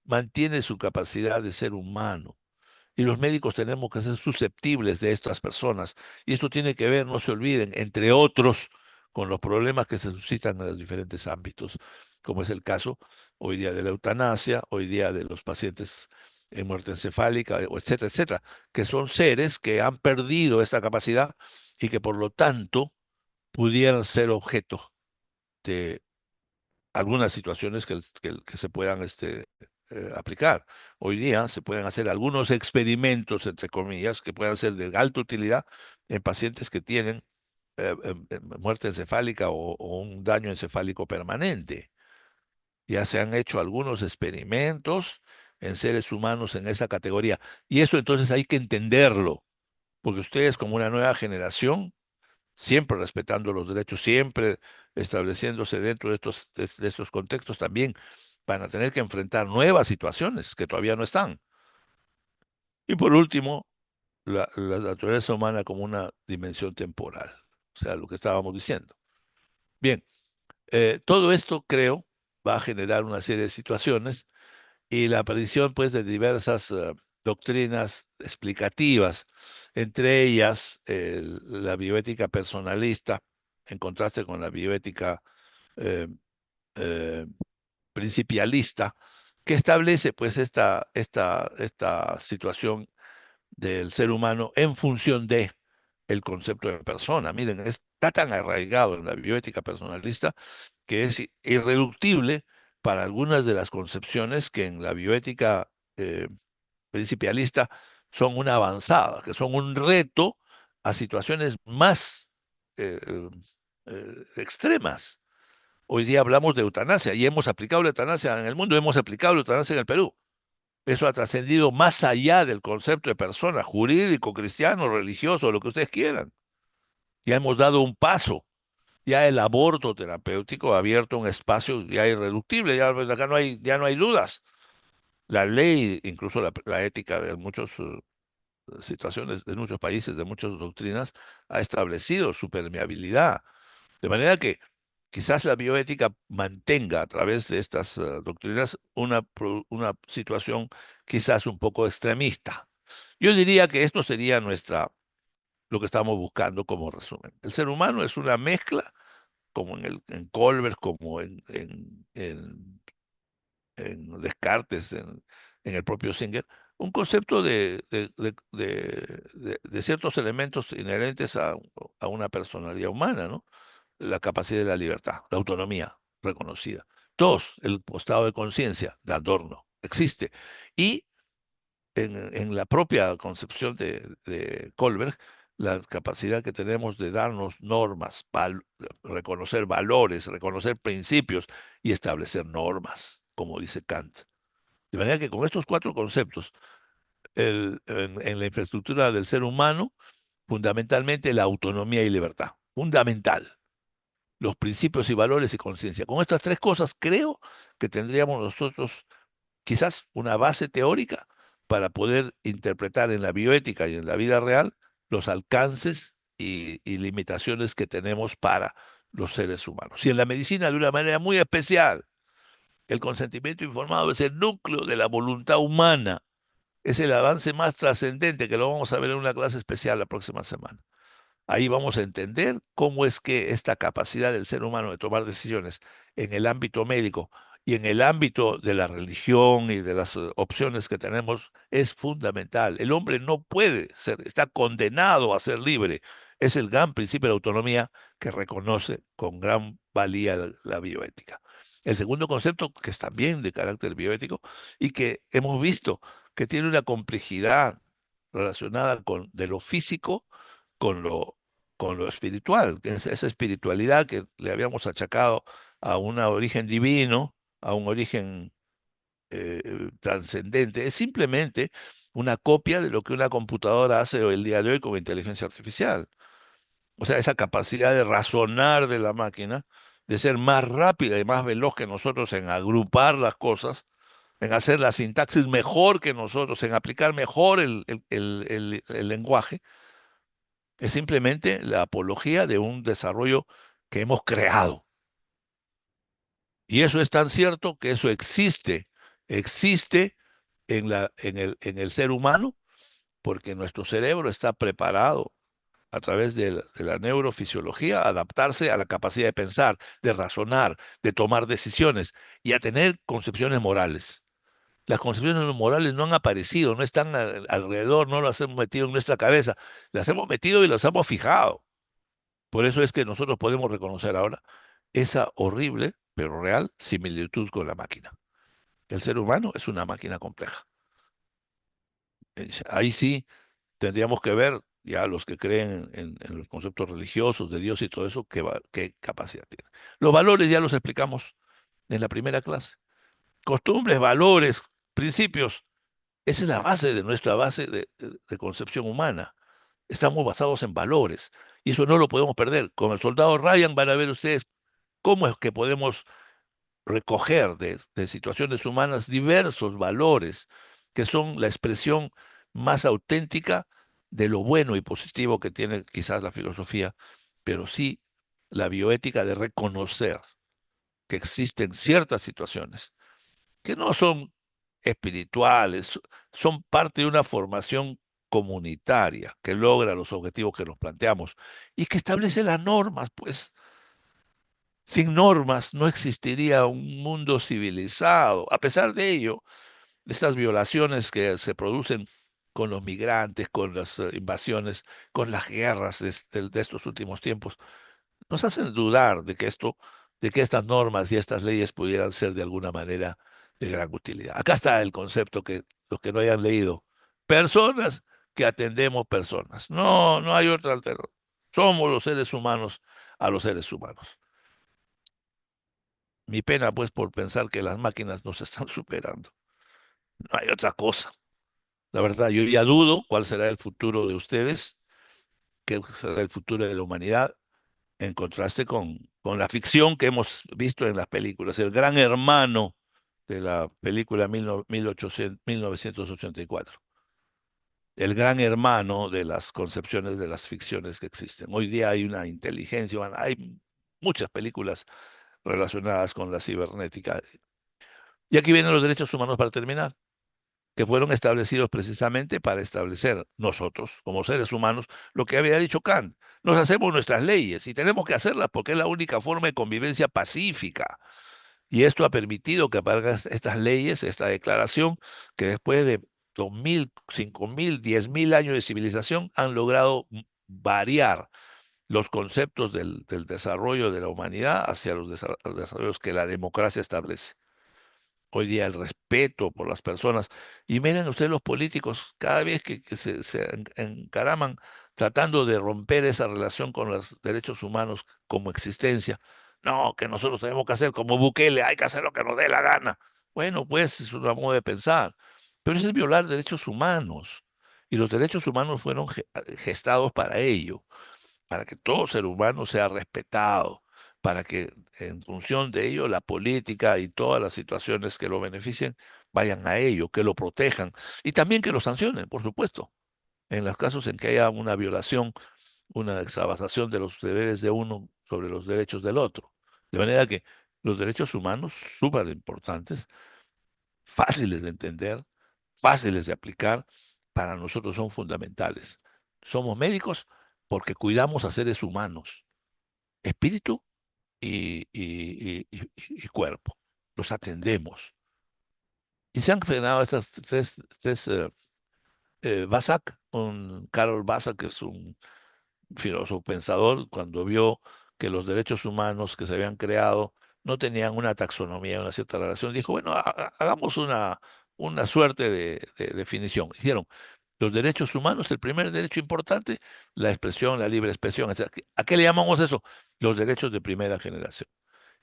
mantiene su capacidad de ser humano. Y los médicos tenemos que ser susceptibles de estas personas. Y esto tiene que ver, no se olviden, entre otros, con los problemas que se suscitan en los diferentes ámbitos, como es el caso hoy día de la eutanasia, hoy día de los pacientes en muerte encefálica, etcétera, etcétera, que son seres que han perdido esta capacidad y que por lo tanto pudieran ser objeto de algunas situaciones que se puedan aplicar. Hoy día se pueden hacer algunos experimentos, entre comillas, que puedan ser de alta utilidad en pacientes que tienen muerte encefálica o un daño encefálico permanente. Ya se han hecho algunos experimentos en seres humanos en esa categoría. Y eso entonces hay que entenderlo, porque ustedes como una nueva generación siempre respetando los derechos, siempre estableciéndose dentro de estos contextos también. van a tener que enfrentar nuevas situaciones que todavía no están. Y por último, la naturaleza humana como una dimensión temporal, o sea, lo que estábamos diciendo. Bien, todo esto creo va a generar una serie de situaciones y la aparición pues de diversas doctrinas explicativas, entre ellas la bioética personalista, en contraste con la bioética eh, eh, principialista, que establece pues esta situación del ser humano en función de el concepto de persona. Miren, está tan arraigado en la bioética personalista que es irreductible para algunas de las concepciones que en la bioética eh, principialista son una avanzada, que son un reto a situaciones más eh, extremas. Hoy día hablamos de eutanasia y hemos aplicado la eutanasia en el mundo, hemos aplicado la eutanasia en el Perú. Eso ha trascendido más allá del concepto de persona, jurídico, cristiano, religioso, lo que ustedes quieran. Ya hemos dado un paso. Ya el aborto terapéutico ha abierto un espacio ya irreductible, ya pues, acá ya no hay dudas. La ley, incluso la ética de muchas situaciones, de muchos países, de muchas doctrinas, ha establecido su permeabilidad. De manera que quizás la bioética mantenga a través de estas doctrinas una situación quizás un poco extremista. Yo diría que esto sería lo que estamos buscando como resumen. El ser humano es una mezcla, como en Colbert, como en Descartes, en el propio Singer, un concepto de ciertos elementos inherentes a una personalidad humana, ¿no? La capacidad de la libertad, la autonomía reconocida. Dos, el estado de conciencia de Adorno existe. Y en la propia concepción de Kohlberg, la capacidad que tenemos de darnos normas, reconocer valores, reconocer principios y establecer normas, como dice Kant. De manera que con estos cuatro conceptos, en la infraestructura del ser humano, fundamentalmente la autonomía y libertad, fundamental, los principios y valores y conciencia. Con estas tres cosas creo que tendríamos nosotros quizás una base teórica para poder interpretar en la bioética y en la vida real los alcances y limitaciones que tenemos para los seres humanos. Y en la medicina de una manera muy especial, el consentimiento informado es el núcleo de la voluntad humana, es el avance más trascendente que lo vamos a ver en una clase especial la próxima semana. Ahí vamos a entender cómo es que esta capacidad del ser humano de tomar decisiones en el ámbito médico y en el ámbito de la religión y de las opciones que tenemos es fundamental. El hombre no puede ser, está condenado a ser libre. Es el gran principio de autonomía que reconoce con gran valía la bioética. El segundo concepto, que es también de carácter bioético y que hemos visto que tiene una complejidad relacionada con de lo físico con con lo espiritual, que es esa espiritualidad que le habíamos achacado a un origen divino, a un origen trascendente, es simplemente una copia de lo que una computadora hace el día de hoy con inteligencia artificial. O sea, esa capacidad de razonar de la máquina, de ser más rápida y más veloz que nosotros en agrupar las cosas, en hacer la sintaxis mejor que nosotros, en aplicar mejor el lenguaje, es simplemente la apología de un desarrollo que hemos creado. Y eso es tan cierto que eso existe en el ser humano, porque nuestro cerebro está preparado a través de la neurofisiología a adaptarse a la capacidad de pensar, de razonar, de tomar decisiones y a tener concepciones morales. Las concepciones morales no han aparecido, no están alrededor, no las hemos metido en nuestra cabeza, las hemos metido y las hemos fijado. Por eso es que nosotros podemos reconocer ahora esa horrible, pero real, similitud con la máquina. El ser humano es una máquina compleja. Ahí sí tendríamos que ver, ya los que creen en los conceptos religiosos de Dios y todo eso, qué capacidad tiene. Los valores ya los explicamos en la primera clase. Costumbres, valores, principios, esa es la base de nuestra base de concepción humana. Estamos basados en valores y eso no lo podemos perder. Con el soldado Ryan van a ver ustedes cómo es que podemos recoger de situaciones humanas diversos valores que son la expresión más auténtica de lo bueno y positivo que tiene quizás la filosofía, pero sí la bioética de reconocer que existen ciertas situaciones que no son espirituales, son parte de una formación comunitaria que logra los objetivos que nos planteamos y que establece las normas, pues sin normas no existiría un mundo civilizado. A pesar de ello, estas violaciones que se producen con los migrantes, con las invasiones, con las guerras de estos últimos tiempos, nos hacen dudar de que estas normas y estas leyes pudieran ser de alguna manera de gran utilidad. Acá está el concepto que los que no hayan leído, personas que atendemos personas. No, no hay otra alternativa. Somos los seres humanos a los seres humanos. Mi pena, pues, por pensar que las máquinas nos están superando. No hay otra cosa. La verdad, yo ya dudo cuál será el futuro de ustedes, qué será el futuro de la humanidad, en contraste con la ficción que hemos visto en las películas. El gran hermano de la película 1984. El gran hermano de las concepciones de las ficciones que existen. Hoy día hay una inteligencia, hay muchas películas relacionadas con la cibernética. Y aquí vienen los derechos humanos para terminar, que fueron establecidos precisamente para establecer nosotros, como seres humanos, lo que había dicho Kant. Nos hacemos nuestras leyes y tenemos que hacerlas porque es la única forma de convivencia pacífica. Y esto ha permitido que aparezcan estas leyes, esta declaración, que después de 2000, 5000, 10.000 años de civilización han logrado variar los conceptos del desarrollo de la humanidad hacia los desarrollos que la democracia establece. Hoy día el respeto por las personas. Y miren ustedes los políticos, cada vez que se encaraman tratando de romper esa relación con los derechos humanos como existencia. No, que nosotros tenemos que hacer como Bukele, hay que hacer lo que nos dé la gana. Bueno, pues es una modo de pensar. Pero eso es violar derechos humanos. Y los derechos humanos fueron gestados para ello, para que todo ser humano sea respetado, para que en función de ello la política y todas las situaciones que lo beneficien vayan a ello, que lo protejan y también que lo sancionen, por supuesto, en los casos en que haya una violación, una extravasación de los deberes de uno sobre los derechos del otro. De manera que los derechos humanos, súper importantes, fáciles de entender, fáciles de aplicar, para nosotros son fundamentales. Somos médicos porque cuidamos a seres humanos, espíritu y cuerpo. Los atendemos. Y se han generado esas tres Basak, un Karol Basak, que es un filósofo pensador, cuando vio que los derechos humanos que se habían creado no tenían una taxonomía, una cierta relación, dijo, bueno, hagamos una suerte de definición. Hicieron los derechos humanos, el primer derecho importante, la expresión, la libre expresión. ¿A qué le llamamos eso? Los derechos de primera generación.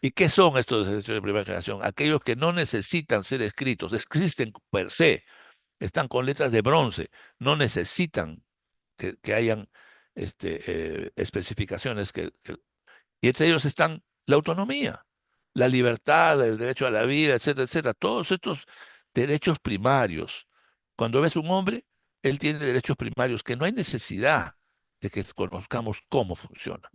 ¿Y qué son estos derechos de primera generación? Aquellos que no necesitan ser escritos, existen per se, están con letras de bronce, no necesitan que hayan especificaciones y entre ellos están la autonomía, la libertad, el derecho a la vida, etcétera, etcétera. Todos estos derechos primarios. Cuando ves un hombre, él tiene derechos primarios que no hay necesidad de que conozcamos cómo funcionan.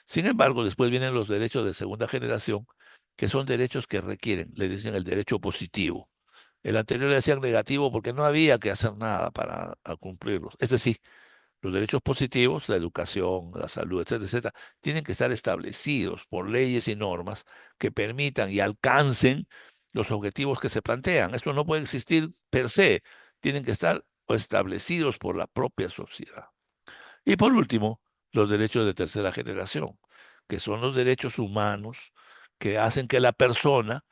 Sin embargo, después vienen los derechos de segunda generación, que son derechos que requieren, le dicen el derecho positivo. El anterior le decían negativo porque no había que hacer nada para cumplirlos. Es decir, los derechos positivos, la educación, la salud, etcétera, etcétera, tienen que estar establecidos por leyes y normas que permitan y alcancen los objetivos que se plantean. Esto no puede existir per se, tienen que estar establecidos por la propia sociedad. Y por último, los derechos de tercera generación, que son los derechos humanos que hacen que la persona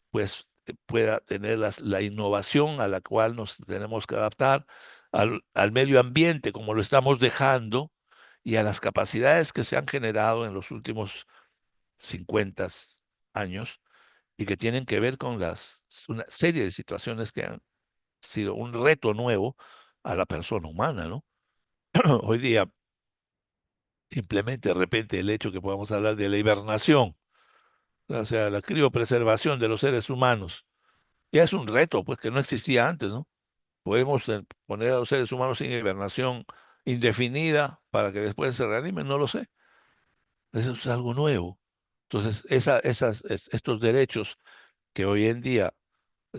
pues pueda tener la innovación a la cual nos tenemos que adaptar, al medio ambiente como lo estamos dejando y a las capacidades que se han generado en los últimos 50 años y que tienen que ver con una serie de situaciones que han sido un reto nuevo a la persona humana, ¿no? Hoy día, simplemente de repente el hecho que podamos hablar de la hibernación, O sea, la criopreservación de los seres humanos. Ya es un reto, pues, que no existía antes, ¿no? Podemos poner a los seres humanos en hibernación indefinida para que después se reanimen, no lo sé. Eso es algo nuevo. Entonces, estos derechos que hoy en día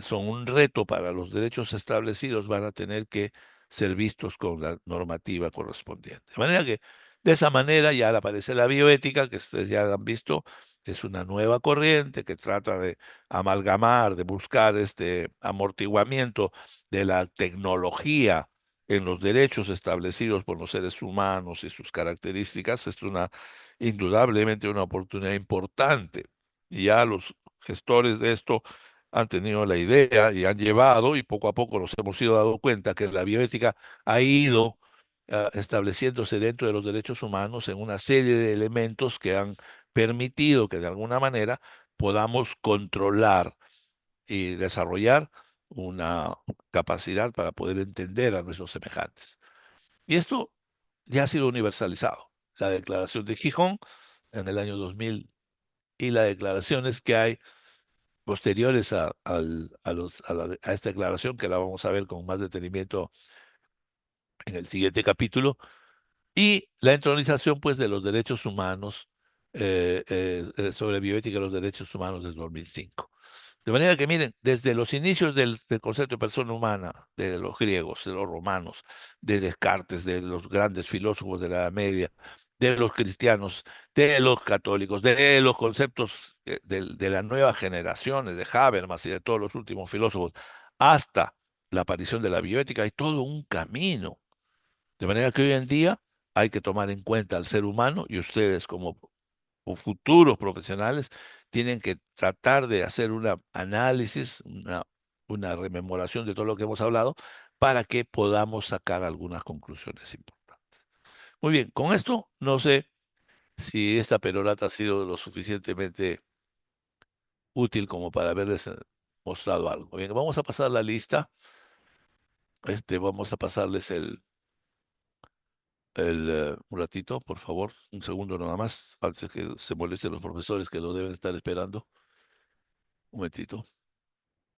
son un reto para los derechos establecidos, van a tener que ser vistos con la normativa correspondiente. De manera que, de esa manera, ya al aparecer la bioética, que ustedes ya han visto, es una nueva corriente que trata de amalgamar, de buscar este amortiguamiento de la tecnología en los derechos establecidos por los seres humanos y sus características. Es indudablemente una oportunidad importante. Y ya los gestores de esto han tenido la idea y han llevado, y poco a poco nos hemos ido dando cuenta que la bioética ha ido estableciéndose dentro de los derechos humanos en una serie de elementos que han permitido que de alguna manera podamos controlar y desarrollar una capacidad para poder entender a nuestros semejantes. Y esto ya ha sido universalizado. La Declaración de Gijón en el año 2000 y las declaraciones que hay posteriores a esta declaración, que la vamos a ver con más detenimiento en el siguiente capítulo, y la entronización pues de los derechos humanos sobre bioética y los derechos humanos del 2005. De manera que miren, desde los inicios del concepto de persona humana, de los griegos, de los romanos, de Descartes, de los grandes filósofos de la Edad Media, de los cristianos, de los católicos, de los conceptos de las nuevas generaciones, de Habermas y de todos los últimos filósofos, hasta la aparición de la bioética, hay todo un camino. De manera que hoy en día hay que tomar en cuenta al ser humano, y ustedes como o futuros profesionales tienen que tratar de hacer un análisis, una rememoración de todo lo que hemos hablado para que podamos sacar algunas conclusiones importantes. Muy bien, con esto no sé si esta perorata ha sido lo suficientemente útil como para haberles mostrado algo. Bien, vamos a pasar la lista. Vamos a pasarles un ratito, por favor, un segundo nada más, antes que se molesten los profesores que lo deben estar esperando. Un momentito.